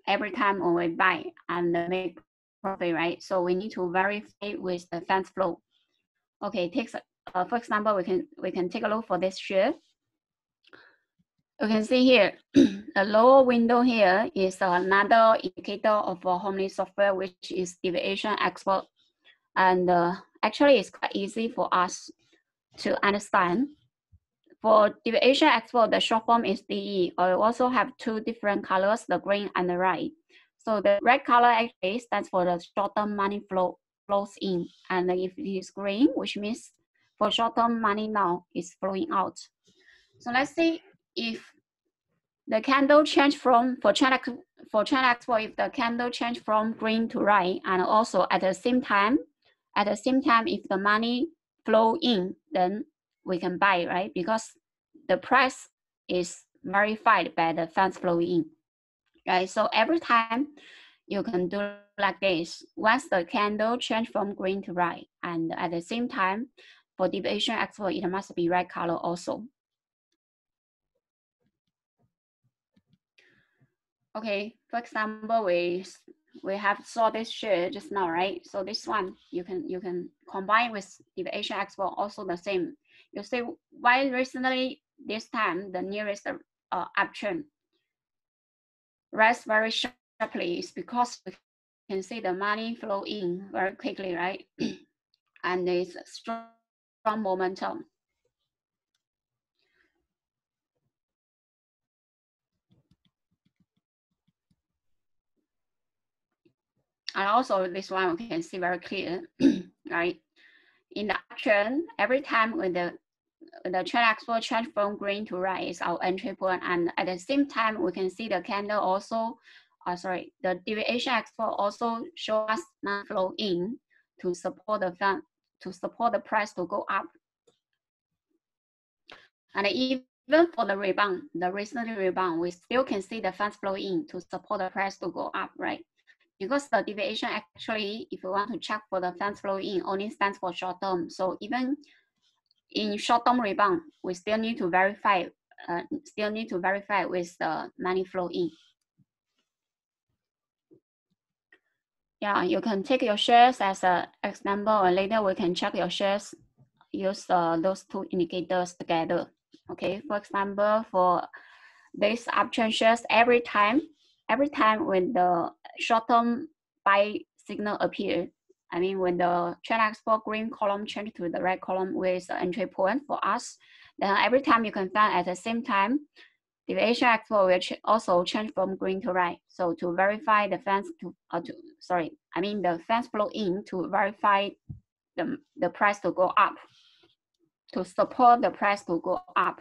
every time when we buy and make profit, right? So we need to verify with the funds flow. Okay, for example, we can take a look for this share. You can see here, the lower window here is another indicator of a Homely software, which is deviation expert. And actually, it's quite easy for us to understand. For deviation expert, the short form is DE. I also have 2 different colors, the green and the red. So the red color actually stands for the short-term money flows in. And if it is green, which means for short-term money now is flowing out. So let's see if the candle change from for trend export, if the candle change from green to red, and also at the same time if the money flow in, then we can buy, right? Because the price is verified by the funds flowing in, right? So every time you can do like this. Once the candle change from green to red, and at the same time for deviation export, it must be red color also. Okay, for example, we have saw this share just now, right? So this one you can combine with deviation export, also the same. You see why recently this time the nearest uptrend rise very sharply is because we can see the money flow in very quickly, right? And it's strong momentum. And also this one we can see very clear, right? In the uptrend, every time when the trend export change from green to red is our entry point, and at the same time we can see the candle also, the deviation export also show us money flow in to support the price to go up. And even for the rebound, the recent rebound, we still can see the funds flow in to support the price to go up, right? Because the deviation actually, if you want to check for the funds flow in, only stands for short term. So even in short-term rebound, we still need to verify. With the money flow in. Yeah, you can take your shares as an example, and later we can check your shares. Use those 2 indicators together. Okay, for example, for this option shares every time when the short-term buy signal appear, I mean when the trend export green column change to the red column with the entry point for us, then every time you can find at the same time, deviation export will also change from green to red. So to verify the fans the fans flow in to verify the price to go up, to support the price to go up.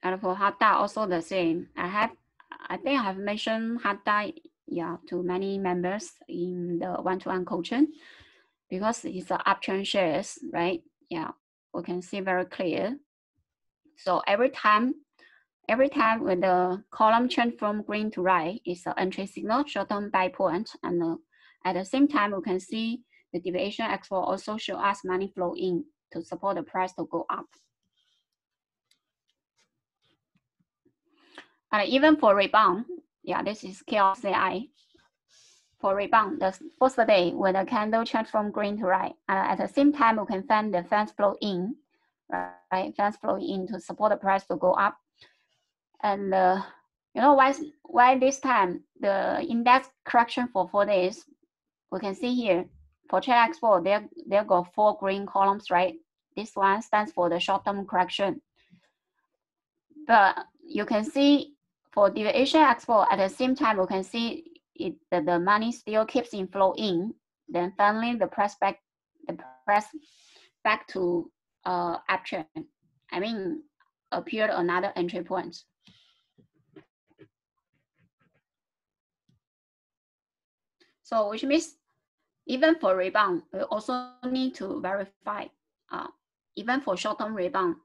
And for Hata also the same. I think I have mentioned Hata to many members in the one-to-one coaching because it's an uptrend shares, right? Yeah, we can see very clear. So every time when the column change from green to red, it's an entry signal, short-term buy point, and at the same time we can see the deviation export also show us money flow in to support the price to go up. And even for rebound, this is KLCI. For rebound, the first day when the candle change from green to red, and at the same time we can find the fans flow in, right? Fans flow in to support the price to go up. And you know why this time the index correction for 4 days? We can see here for trade export there got 4 green columns, right? This one stands for the short-term correction. But you can see for deviation export at the same time we can see that the money still keeps in flow in. Then finally the price back to uptrend. I mean appeared another entry point. So which means even for rebound, we also need to verify. Even for short-term rebound,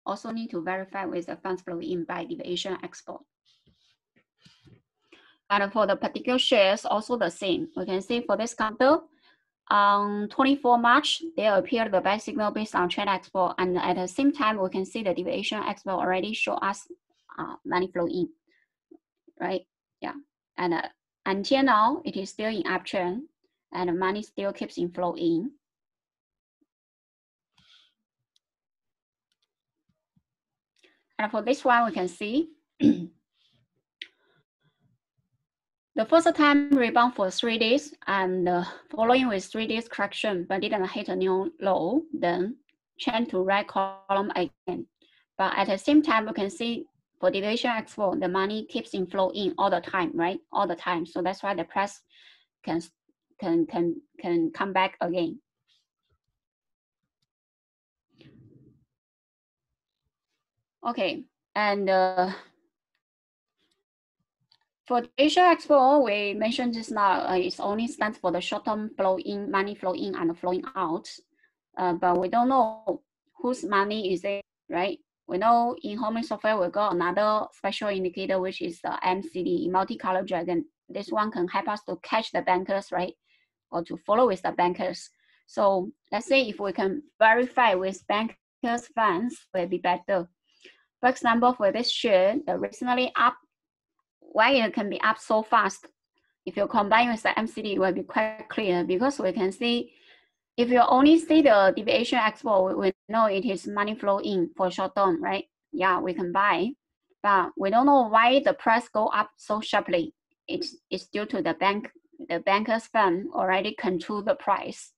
also need to verify with the funds flow in by deviation export. And for the particular shares, also the same. We can see for this candle, on 24 March, there appeared the buy signal based on trend export, and at the same time, we can see the deviation export already show us money flow in, right? Yeah, and until now, it is still in uptrend, and the money still keeps in flow in. And for this one, we can see the first time rebound for 3 days, and following with 3 days correction, but didn't hit a new low, then change to red column again. But at the same time, we can see for deviation export, the money keeps in flow in all the time, right? All the time. So that's why the price can come back again. Okay, and for the Asia Expo, we mentioned just now, it only stands for the short-term flow in, money flow in and flowing out. But we don't know whose money is it, right? We know in homing software, we got another special indicator, which is the MCD, multicolor dragon. This one can help us to catch the bankers, right? Or to follow with the bankers. So let's say if we can verify with bankers funds, will be better. For example, for this share, the recently up, why it can be up so fast? If you combine with the MCD, it will be quite clear because we can see, if you only see the deviation export, we know it is money flow in for short term, right? Yeah, we can buy, but we don't know why the price go up so sharply. It's due to the bankers fund already control the price.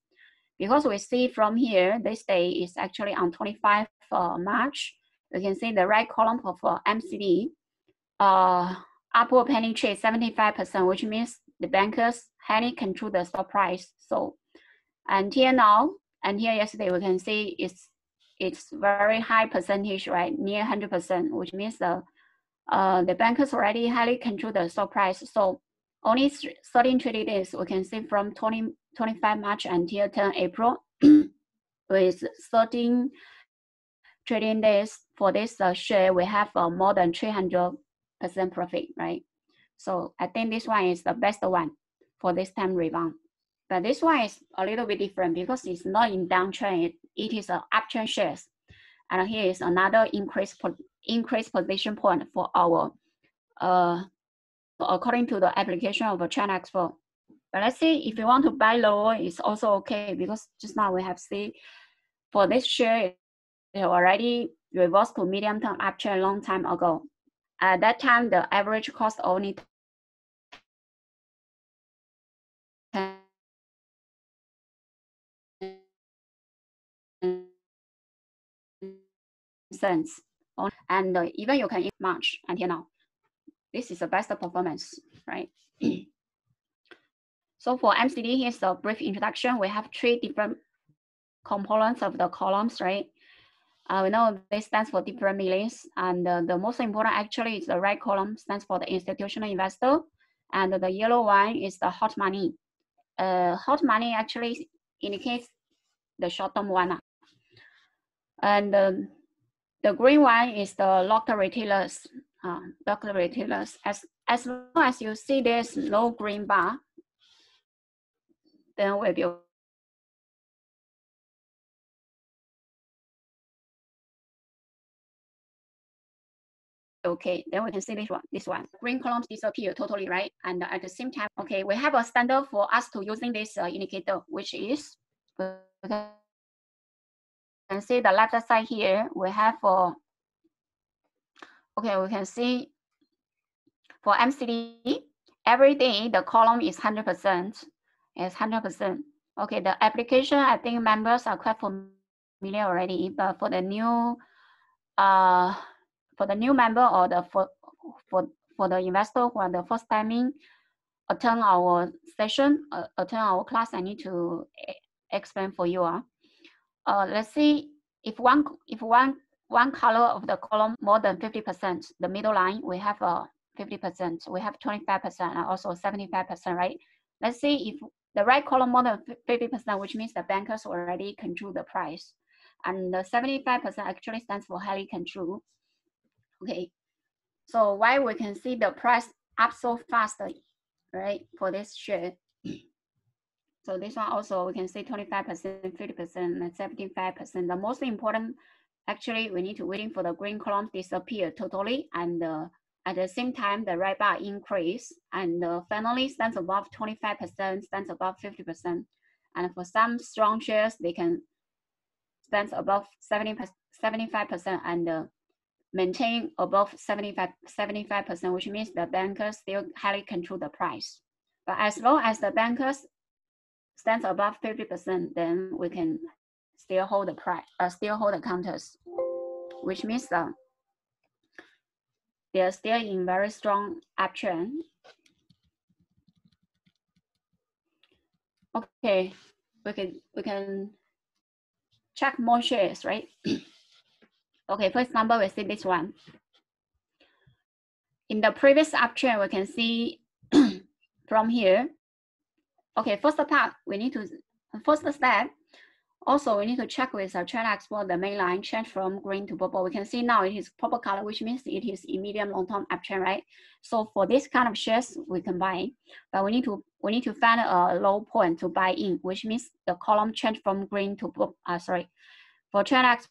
Because we see from here, this day is actually on 25 March. You can see the right column of MCD. Upward penetrate 75%, which means the bankers highly control the stock price. So until now, until yesterday, we can see it's very high percentage, right? Near 100%, which means the bankers already highly control the stock price. So only 13 trading days, we can see from 25 March until 10 April, with 13 trading days for this share, we have more than 300% profit, right? So I think this one is the best one for this time rebound. But this one is a little bit different because it's not in downtrend, it is an uptrend shares. And here is another increased position point for our, according to the application of a China Expo. But let's see, if you want to buy lower, it's also okay, because just now we have seen for this share, it already reversed to medium-term uptrend a long time ago. At that time, the average cost only 10 cents, and even you can in March until now. This is the best performance, right? So for MCD, here's a brief introduction. We have 3 different components of the columns, right? We know this stands for different meanings, and the most important actually is the red column stands for the institutional investor, and the yellow one is the hot money. Hot money actually indicates the short-term one, and the green one is the local retailers. Local retailers. As long as you see there's no green bar, then we'll be okay. Then we can see this one. Green columns disappear totally, right? And at the same time, okay, we have a standard for us to using this indicator, which is we can see the left side here. We have for okay, we can see for MCD every day the column is 100%. It's 100%. Okay, the application I think members are quite familiar already, but for the new member or the for the investor who are the first timing attend our session, attend our class, I need to explain for you. Let's see if one color of the column more than 50%, the middle line we have 50%, we have 25%, and also 75%, right? Let's see if the right column more than 50%, which means the bankers already control the price, and the 75% actually stands for highly controlled. Okay, so why we can see the price up so fast, right, for this share. So this one also we can see 25%, 50%, and 75%. The most important, actually, we need to waiting for the green column disappear totally, and at the same time the red bar increase, and finally stands above 25%, stands above 50%, and for some strong shares they can stands above 75%, and maintain above 75%, which means the bankers still highly control the price. But as long as the bankers stands above 50%, then we can still hold the price, still hold the counters, which means they are still in very strong uptrend. Okay, we can check more shares, right? Okay, for example, we see this one. In the previous uptrend, we can see from here. Okay, first part, first step, also we need to check with our China Export, the main line change from green to purple. We can see now it is purple color, which means it is in medium long-term uptrend, right? So for this kind of shares, we can buy, but we need to find a low point to buy in, which means the column change from green to purple. For China Export,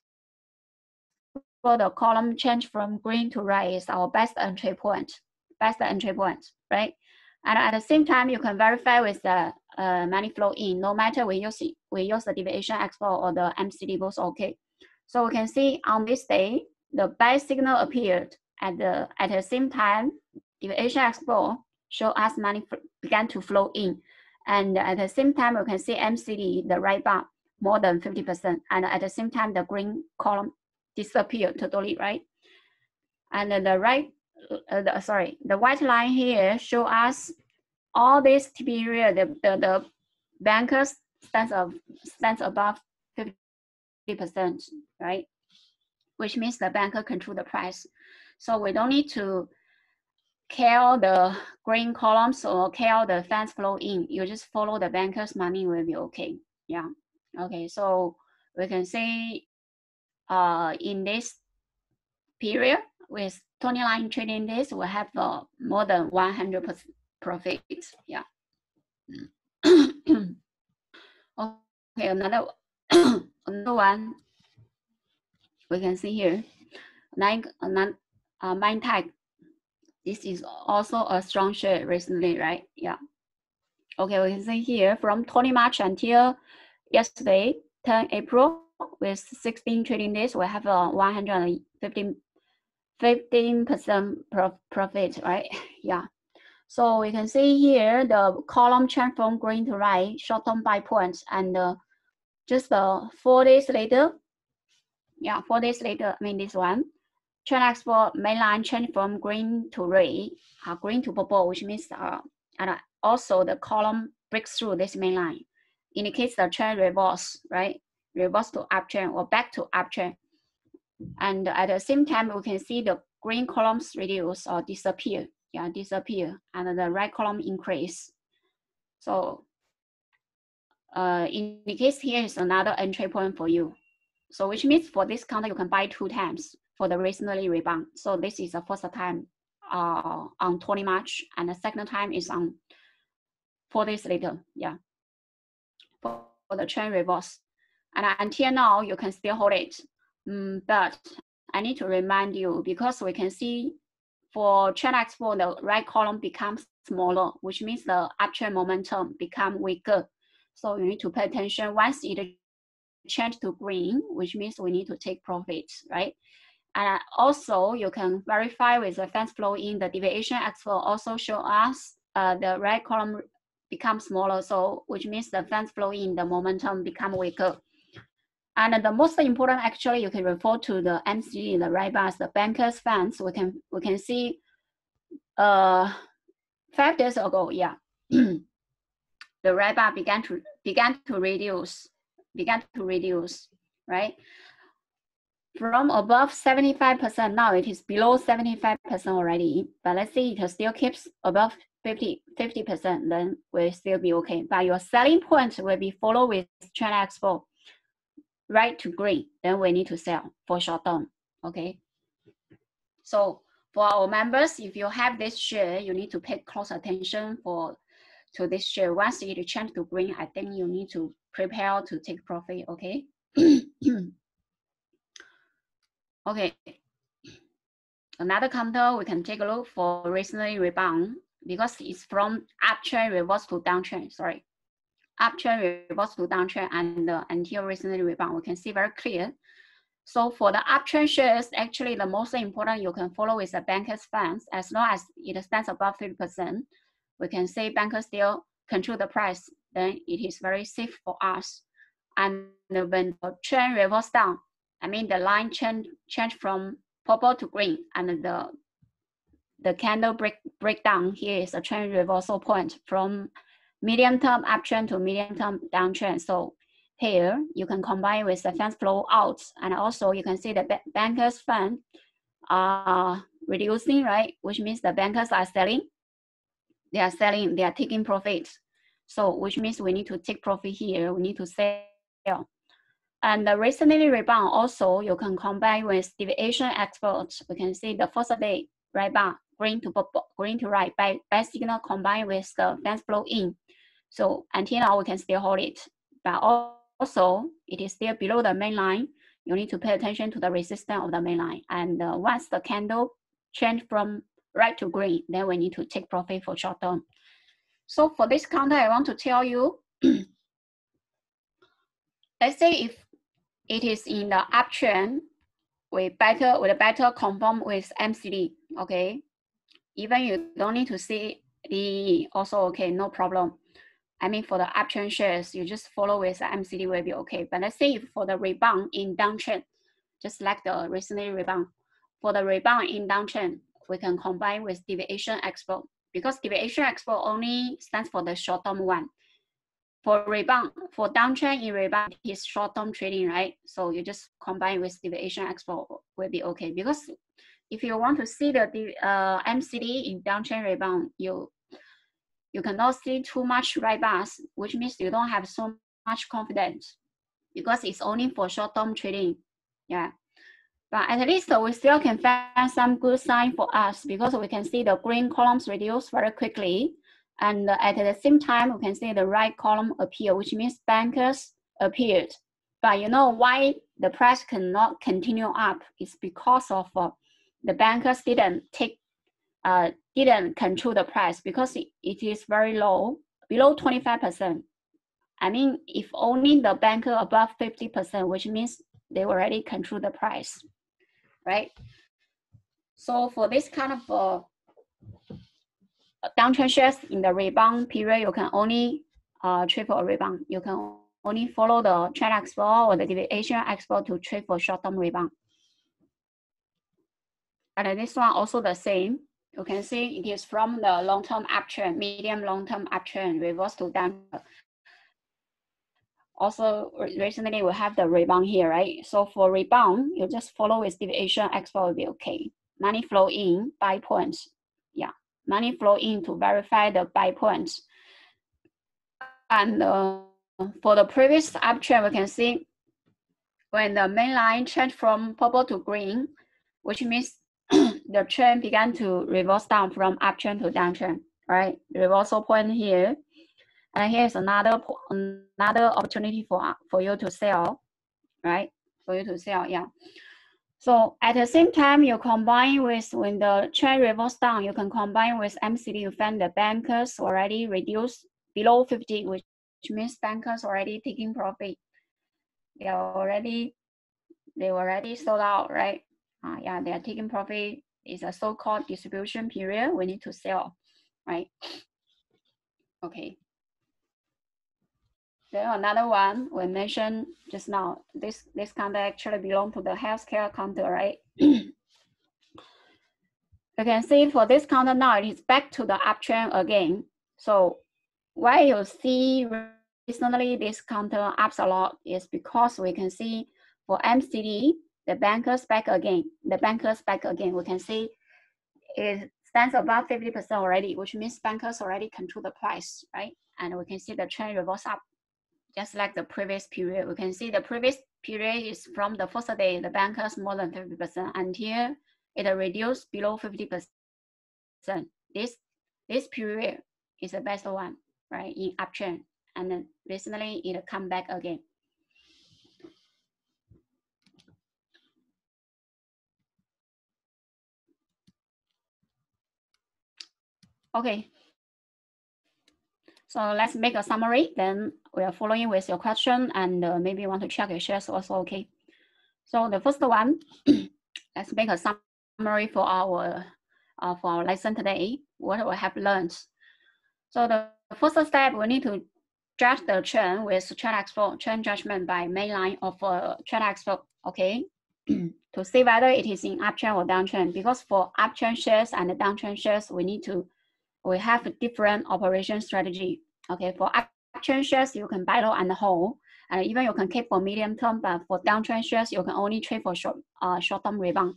the column change from green to red is our best entry point, right? And at the same time, you can verify with the money flow in. No matter we use the deviation export or the MCD, both okay. So we can see on this day, the buy signal appeared at the same time, deviation export show us money began to flow in, and at the same time, we can see MCD, the right bar, more than 50%, and at the same time, the green column disappeared totally, right? And the white line here show us all this period, the bankers stands above 50%, right? Which means the banker control the price. So we don't need to care the green columns or care the funds flow in. You just follow the banker's money, will be okay. Yeah. Okay. So we can say in this period with 29 trading days, we have more than 100% profit. Yeah. Okay, another one we can see here, Mindtech. This is also a strong share recently, right? Yeah. Okay, we can see here from 20 March until yesterday, 10 April, with 16 trading days, we have a 15% profit, right? Yeah. So we can see here the column change from green to right, short-term buy points, and just 4 days later, yeah, 4 days later, I mean this one, trend export mainline change from green to red, green to purple, which means and also the column breaks through this mainline, indicates the trend reverse, right? Reverse to uptrend or back to uptrend. And at the same time, we can see the green columns reduce or disappear. Yeah, disappear, and the red column increase. So indicates here is another entry point for you. So which means for this counter, you can buy 2 times for the recently rebound. So this is the first time on 20 March, and the second time is on 4 days later. Yeah, for the trend reverse. And until now, you can still hold it. But I need to remind you, because we can see for trend export, the right column becomes smaller, which means the uptrend momentum become weaker. So you need to pay attention. Once it change to green, which means we need to take profits, right? And also you can verify with the fast flow in the deviation export also show us the red column becomes smaller, so which means the fast flow in the momentum become weaker. And the most important, actually, you can refer to the MCD, the red bars, the bankers funds. We can see 5 days ago, yeah, the red bar began to reduce, right? From above 75%, now it is below 75% already. But let's say it still keeps above 50%, then will still be okay. But your selling point will be follow with China Expo, right to green. Then we need to sell for short term. Okay. So for our members, if you have this share, you need to pay close attention to this share. Once it change to green, I think you need to prepare to take profit. Okay. Okay. Another counter we can take a look for recently rebound, because it's from uptrend reverse to downtrend. Sorry, uptrend reverse to downtrend, and until recently rebound, we can see very clear. So for the uptrend shares, actually the most important you can follow is the bankers funds. As long as it stands above 50%, we can say bankers still control the price. Then it is very safe for us. And when the trend reverse down, I mean the line change from purple to green, and the candle breakdown here is a trend reversal point from medium term uptrend to medium term downtrend. So here you can combine with the fast flow out, and also you can see the bankers fund are reducing, right? Which means the bankers are selling. They are taking profit. So which means we need to take profit here. We need to sell. And the recently rebound also, you can combine with deviation exports. We can see the first day, right bar, green to purple, green to right, buy signal combined with the fast flow in. So until now, we can still hold it. But also, it is still below the main line. You need to pay attention to the resistance of the main line. And once the candle change from red to green, then we need to take profit for short term. So for this counter, I want to tell you, let's say if it is in the uptrend, we better conform with MCD, okay? Even you don't need to see the also okay, no problem. I mean, for the uptrend shares, you just follow with the MCD will be okay. But let's say if for the rebound in downtrend, just like the recently rebound, for the rebound in downtrend, we can combine with deviation export, because deviation export only stands for the short-term one. For rebound, for downtrend in rebound, is short-term trading, right? So you just combine with deviation export will be okay. Because if you want to see the MCD in downtrend rebound, you cannot see too much red bars, which means you don't have so much confidence, because it's only for short-term trading. Yeah. But at least we still can find some good sign for us, because we can see the green columns reduce very quickly. And at the same time, we can see the right column appear, which means bankers appeared. But you know why the price cannot continue up? It's because of the bankers didn't control the price, because it is very low below 25%. I mean, if only the banker above 50%, which means they already control the price, right? So for this kind of downtrend shares in the rebound period, you can only trade for a rebound. You can only follow the trend expo or the deviation expo to trade for short-term rebound. And this one also the same. You can see it is from the long-term uptrend, medium long-term uptrend, reverse to downtrend. Also, recently we have the rebound here, right? So for rebound, you just follow with deviation expo will be okay. Money flow in, buy points. Yeah, money flow in to verify the buy points. And for the previous uptrend, we can see when the main line changed from purple to green, which means the trend began to reverse down from uptrend to downtrend, right? Reversal point here. And here's another opportunity for you to sell, right? For you to sell, yeah. So at the same time, you combine with when the trend reverse down, you can combine with MCD. You find the bankers already reduced below 50, which means bankers already taking profit. They already sold out, right? Yeah, they are taking profit. It's a so-called distribution period. We need to sell, right? Okay. Then another one we mentioned just now. This counter actually belongs to the healthcare counter, right? You can see for this counter now, it is back to the uptrend again. So why you see recently this counter ups a lot is because we can see for MCD, the bankers back again. The bankers back again. We can see it stands above 50% already, which means bankers already control the price, right? And we can see the trend reverse up. Just like the previous period, we can see the previous period is from the first day, the bankers more than 50% until it reduced below 50%. This period is the best one, right, in uptrend. And then recently it come back again. Okay. So let's make a summary. Then we are following with your question, and maybe you want to check your shares also, okay? So the first one, let's make a summary for our lesson today. What we have learned. So the first step, we need to judge the trend with trend expo, trend judgment by mainline of trend expo, okay? To see whether it is in uptrend or downtrend. Because for uptrend shares and downtrend shares, we have a different operation strategy. Okay, for uptrend shares, you can buy low and hold, and even you can keep for medium term. But for downtrend shares, you can only trade for short-term rebound.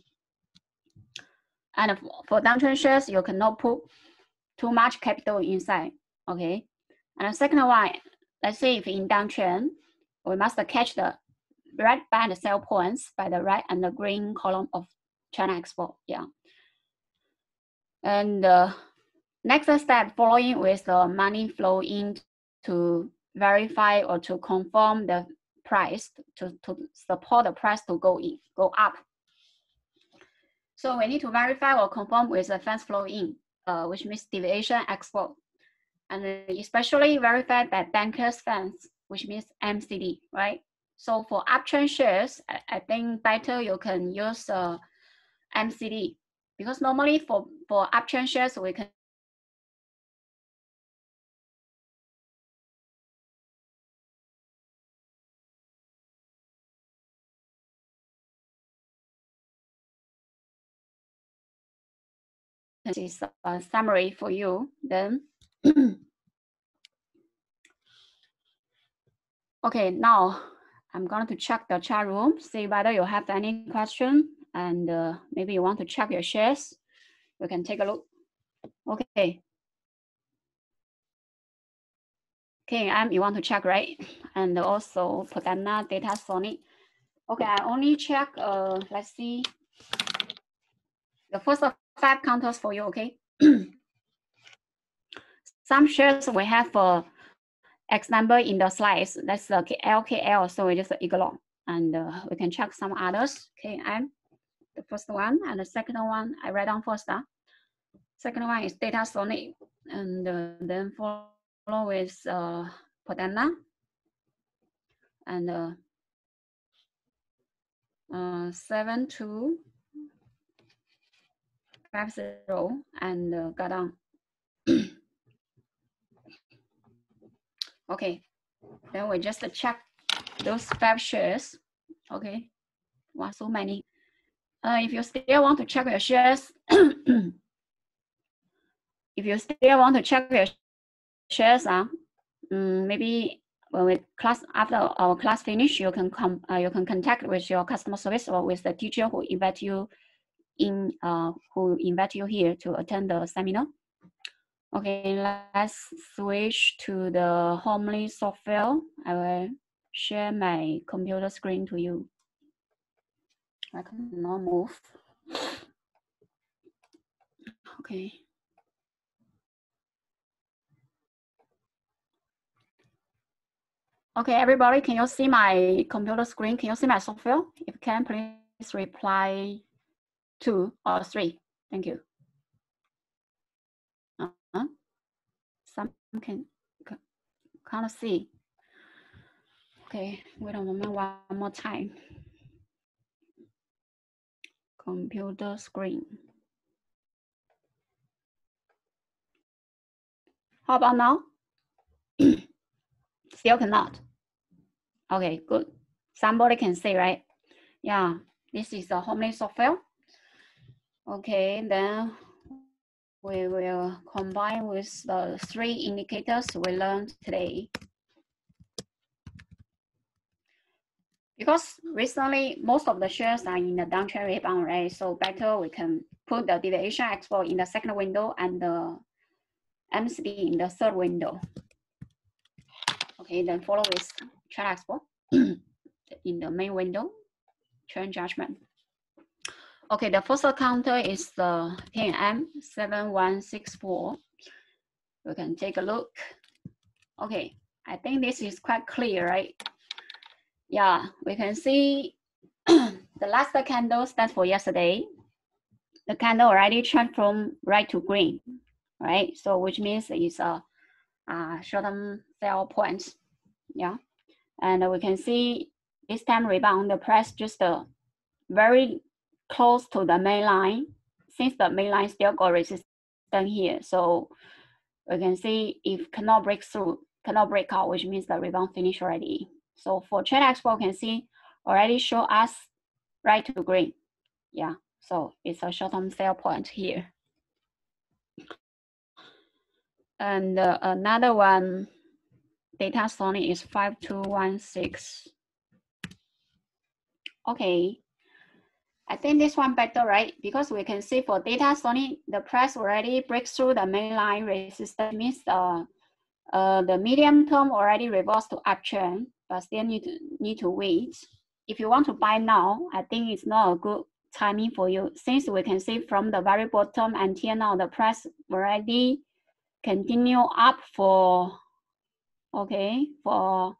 And for downtrend shares, you cannot put too much capital inside. Okay, and the second one, let's say if in downtrend, we must catch the red buy and sell points by the red and the green column of China Expo. Yeah, and next step, following with the money flow in to verify or to confirm the price, to support the price to go up. So we need to verify or confirm with the funds flow in, which means deviation expo. And especially verified by bankers funds, which means MCD, right? So for uptrend shares, I think better you can use MCD, because normally for uptrend shares, we can this is a summary for you then. Okay, now I'm going to check the chat room, see whether you have any question, and maybe you want to check your shares. We can take a look. Okay. Okay, you want to check, right? And also Pagana Data Sonic. Okay, I only check, let's see, the first 5 counters for you, okay? Some shares we have X number in the slides, that's the LKL, so we just ignore. And we can check some others. Okay, I'm the first one, and the second one, I write down first. Second one is Data Sonic, and then following with Podana and 7250 and got down. Okay, then we just check those 5 shares. Okay, wow, so many. If you still want to check your shares, if you still want to check your shares, maybe when we class after our class finish, you can contact with your customer service or with the teacher who invite you in, who invite you here to attend the seminar. Okay, let's switch to the Homely software. I will share my computer screen to you. I cannot move. Okay. Okay, everybody, can you see my computer screen? Can you see my software? If you can, please reply 2 or 3. Thank you. Some can't see. Okay, wait a moment, one more time. Computer screen. How about now? Still cannot. Okay, good. Somebody can see, right? Yeah, this is the Homely software. Okay, then we will combine with the 3 indicators we learned today. Because recently, most of the shares are in the downtrend rebound, right? So better we can put the deviation expo in the second window and the MCD in the third window. Okay, then follow with trend expo in the main window, trend judgment. Okay, the first counter is the PNM 7164. We can take a look. Okay, I think this is quite clear, right? Yeah, we can see the last candle stands for yesterday. The candle already turned from red to green, right? So which means it's a short-term sell point. Yeah, and we can see this time rebound, the price just very close to the main line. Since the main line still got resistance here, so we can see if cannot break through, cannot break out, which means the rebound finished already. So for trend expo, you can see already show us right to green. Yeah, so it's a short-term sell point here. And another one, data Sony is 5216. Okay, I think this one better, right? Because we can see for data Sony, the price already breaks through the mainline resistance, means the medium term already reversed to uptrend, but still need to wait. If you want to buy now, I think it's not a good timing for you, since we can see from the very bottom until now, the price already continue up for, okay, for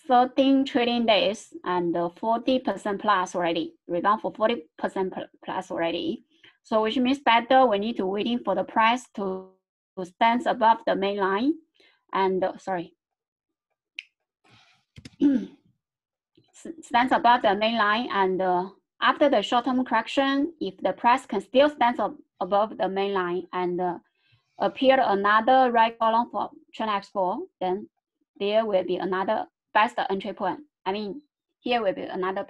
13 trading days and 40% plus already, rebound for 40% plus already. So which means better we need to waiting for the price to stand above the main line and stands above the main line, and after the short-term correction, if the price can still stand above the main line and appear another right column for trend expo, then there will be another best entry point. I mean, here will be another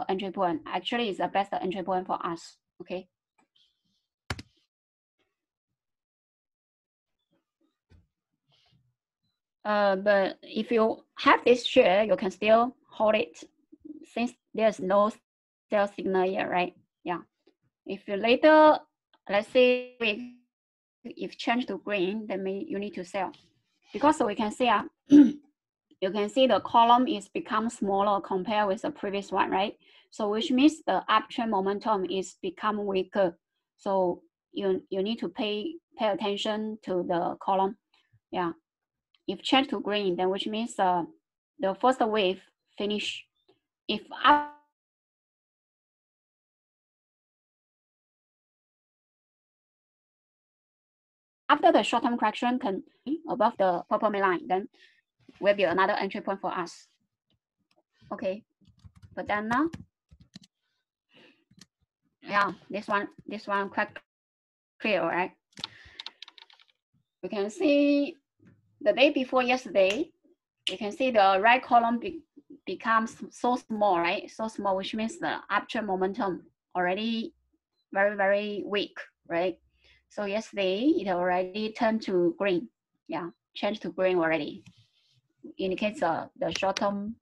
entry point. Actually, it's the best entry point for us. Okay. But if you have this share, you can still hold it since there's no sell signal yet, right? Yeah. If you later, let's say if change to green, then you need to sell, because we can see you can see the column is become smaller compared with the previous one, right? So which means the uptrend momentum is become weaker. So you need to pay attention to the column. Yeah. If change to green, then which means the first wave finish. If after the short-term correction can above the purple main line, then will be another entry point for us. Okay, but then now, yeah, this one quite clear, right? You can see the day before yesterday, you can see the right column becomes so small, right? So small, which means the uptrend momentum already very, very weak, right? So yesterday, it already turned to green. Yeah, changed to green already. Indicates the short-term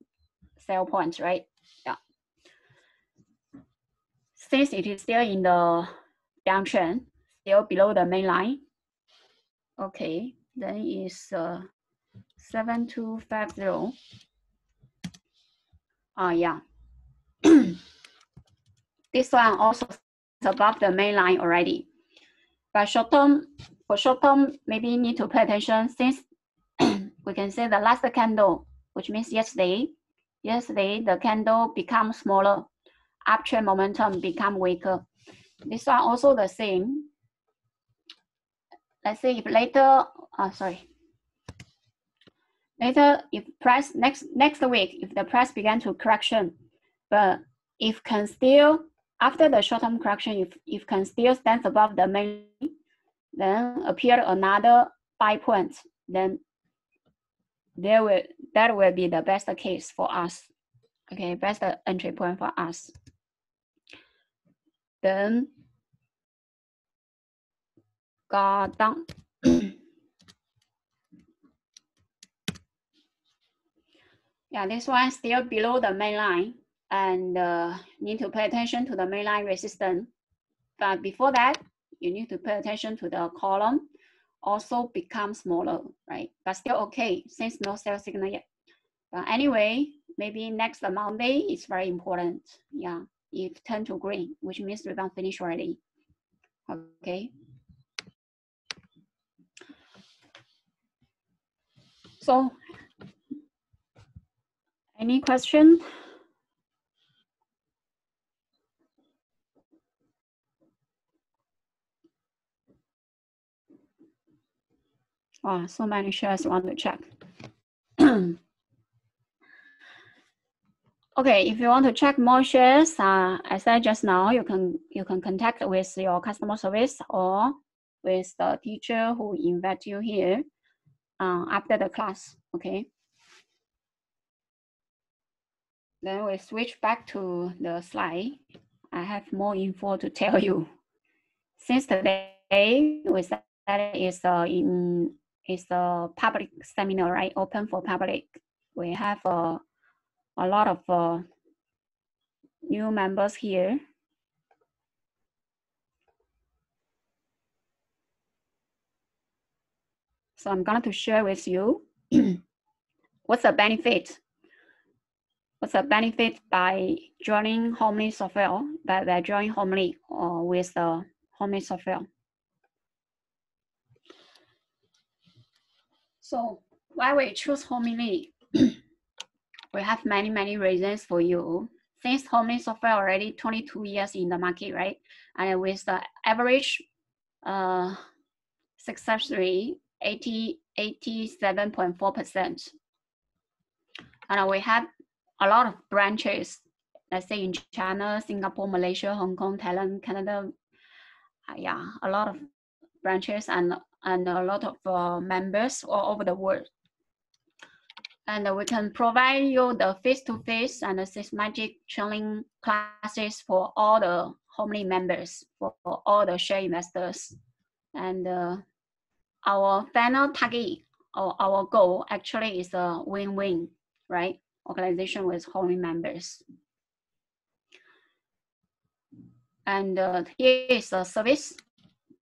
sell points, right? Yeah. Since it is still in the downtrend, still below the main line. Okay, then is 7250. Yeah. This one also is above the main line already. But for short term, maybe need to pay attention since we can see the last candle, which means yesterday the candle becomes smaller, uptrend momentum become weaker. This one also the same. Let's see if later, later if price next week, if the price began to correction, but if can still after the short-term correction, if can still stand above the main, then appear another 5 points, then that will be the best case for us. Okay, best entry point for us. Then got down. Yeah, this one still below the main line and need to pay attention to the main line resistance. But before that, you need to pay attention to the column also become smaller, right? But still okay, since no sell signal yet. But anyway, maybe next Monday is very important. Yeah, if turn to green, which means rebound finish already. Okay. So, any question? Oh, so many shares want to check. Okay, if you want to check more shares, as I said just now, you can contact with your customer service or with the teacher who invite you here after the class. Okay. Then we switch back to the slide. I have more info to tell you. Since today we said it's a public seminar, right? Open for public. We have a lot of new members here. So I'm going to share with you what's the benefit. What's the benefit by joining Homely software, by joining Homely or with the Homely software. So why we choose Homely? We have many reasons for you. Since Homely software already 22 years in the market, right? And with the average success rate 87.4%. And we have a lot of branches, let's say in China, Singapore, Malaysia, Hong Kong, Thailand, Canada. Yeah, a lot of branches and a lot of members all over the world. And we can provide you the face-to-face and the systematic training classes for all the Homely members, for all the share investors. And our final target, or our goal actually is a win-win, right? Organization with Homely members. And here is a service.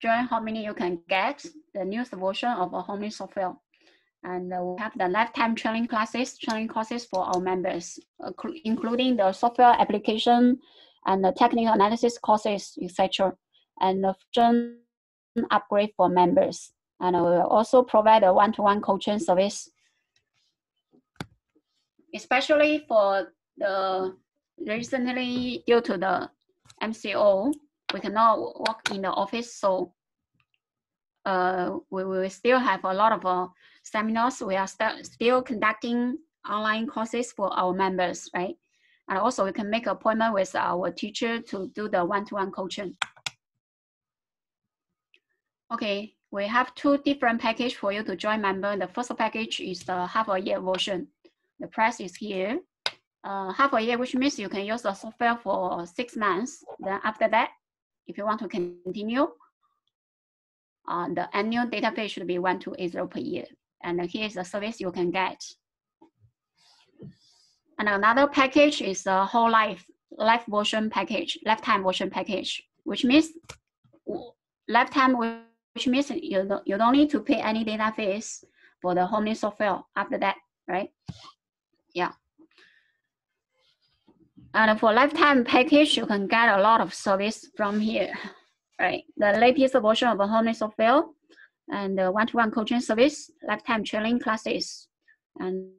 Join Homely, you can get the newest version of a Homely software. And we have the lifetime training courses for our members, including the software application and the technical analysis courses, etc. And the function upgrade for members. And we will also provide a one-to-one coaching service, especially for the recently due to the MCO, we cannot work in the office. So we will still have a lot of seminars. We are still conducting online courses for our members, right? And also we can make an appointment with our teacher to do the one-to-one coaching. Okay, we have two different packages for you to join member. The first package is the half a year version. The price is here. Half a year, which means you can use the software for 6 months. Then after that, if you want to continue, the annual data fee should be 1280 per year. And here is the service you can get. And another package is the whole life version package, lifetime version package, which means lifetime, which means you don't need to pay any data fees for the homing software after that, right? Yeah. And for lifetime package, you can get a lot of service from here, right? The latest version of the homing software and the one-to-one coaching service, lifetime training classes, and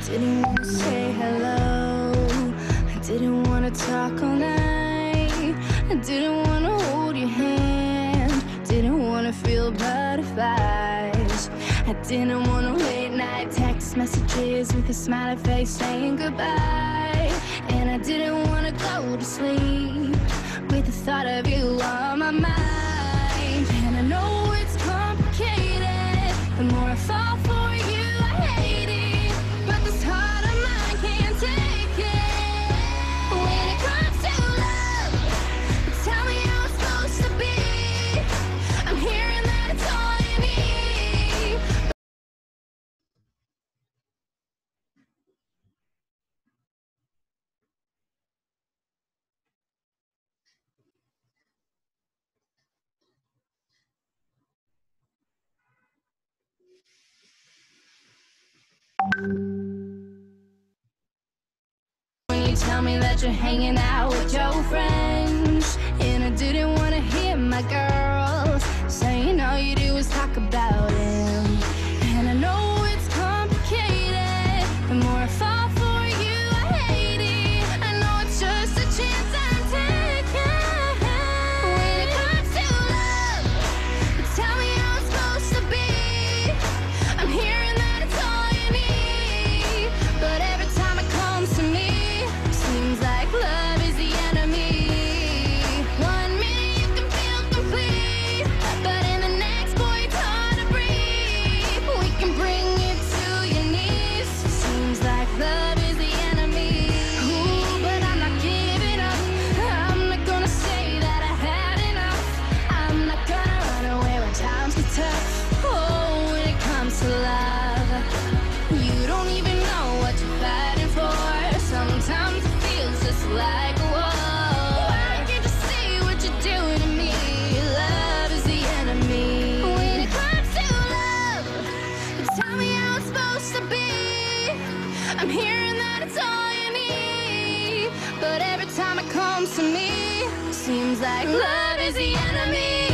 didn't want to say hello. I didn't want to talk all night. I didn't want to hold your hand. Didn't want to feel butterflies. I didn't want to late night text messages with a smiley face saying goodbye. And I didn't want to go to sleep with the thought of you on my mind. And I know it's complicated. The more I fall for you, I hate it. But this heart of mine can't take it. When it comes to love, tell me how it's supposed to be. I'm hearing that it's all you need. that you're hanging out with your friends. And I didn't want to hear my girls saying all you do is talk about him. And I know it's complicated. The more I fall for you, I hate it. I know it's just a chance I'm taking. When it comes to love, tell me how it's supposed to be. I'm hearing that it's all you need, but every time it comes to me, seems like love is the enemy. 1 minute you can feel complete, but in the next, boy, it's hard to breathe. We can bring you to your knees. Seems like love is the enemy. Ooh, but I'm not giving up. I'm not gonna say that I had enough. I'm not gonna run away when times get tough. Oh, when it comes to love, you don't even know what you're fighting for. Sometimes it feels just like a war. Why can't you see what you're doing to me? Love is the enemy. When it comes to love, tell me how it's supposed to be. I'm hearing that it's all you need, but every time it comes to me, seems like love is the enemy.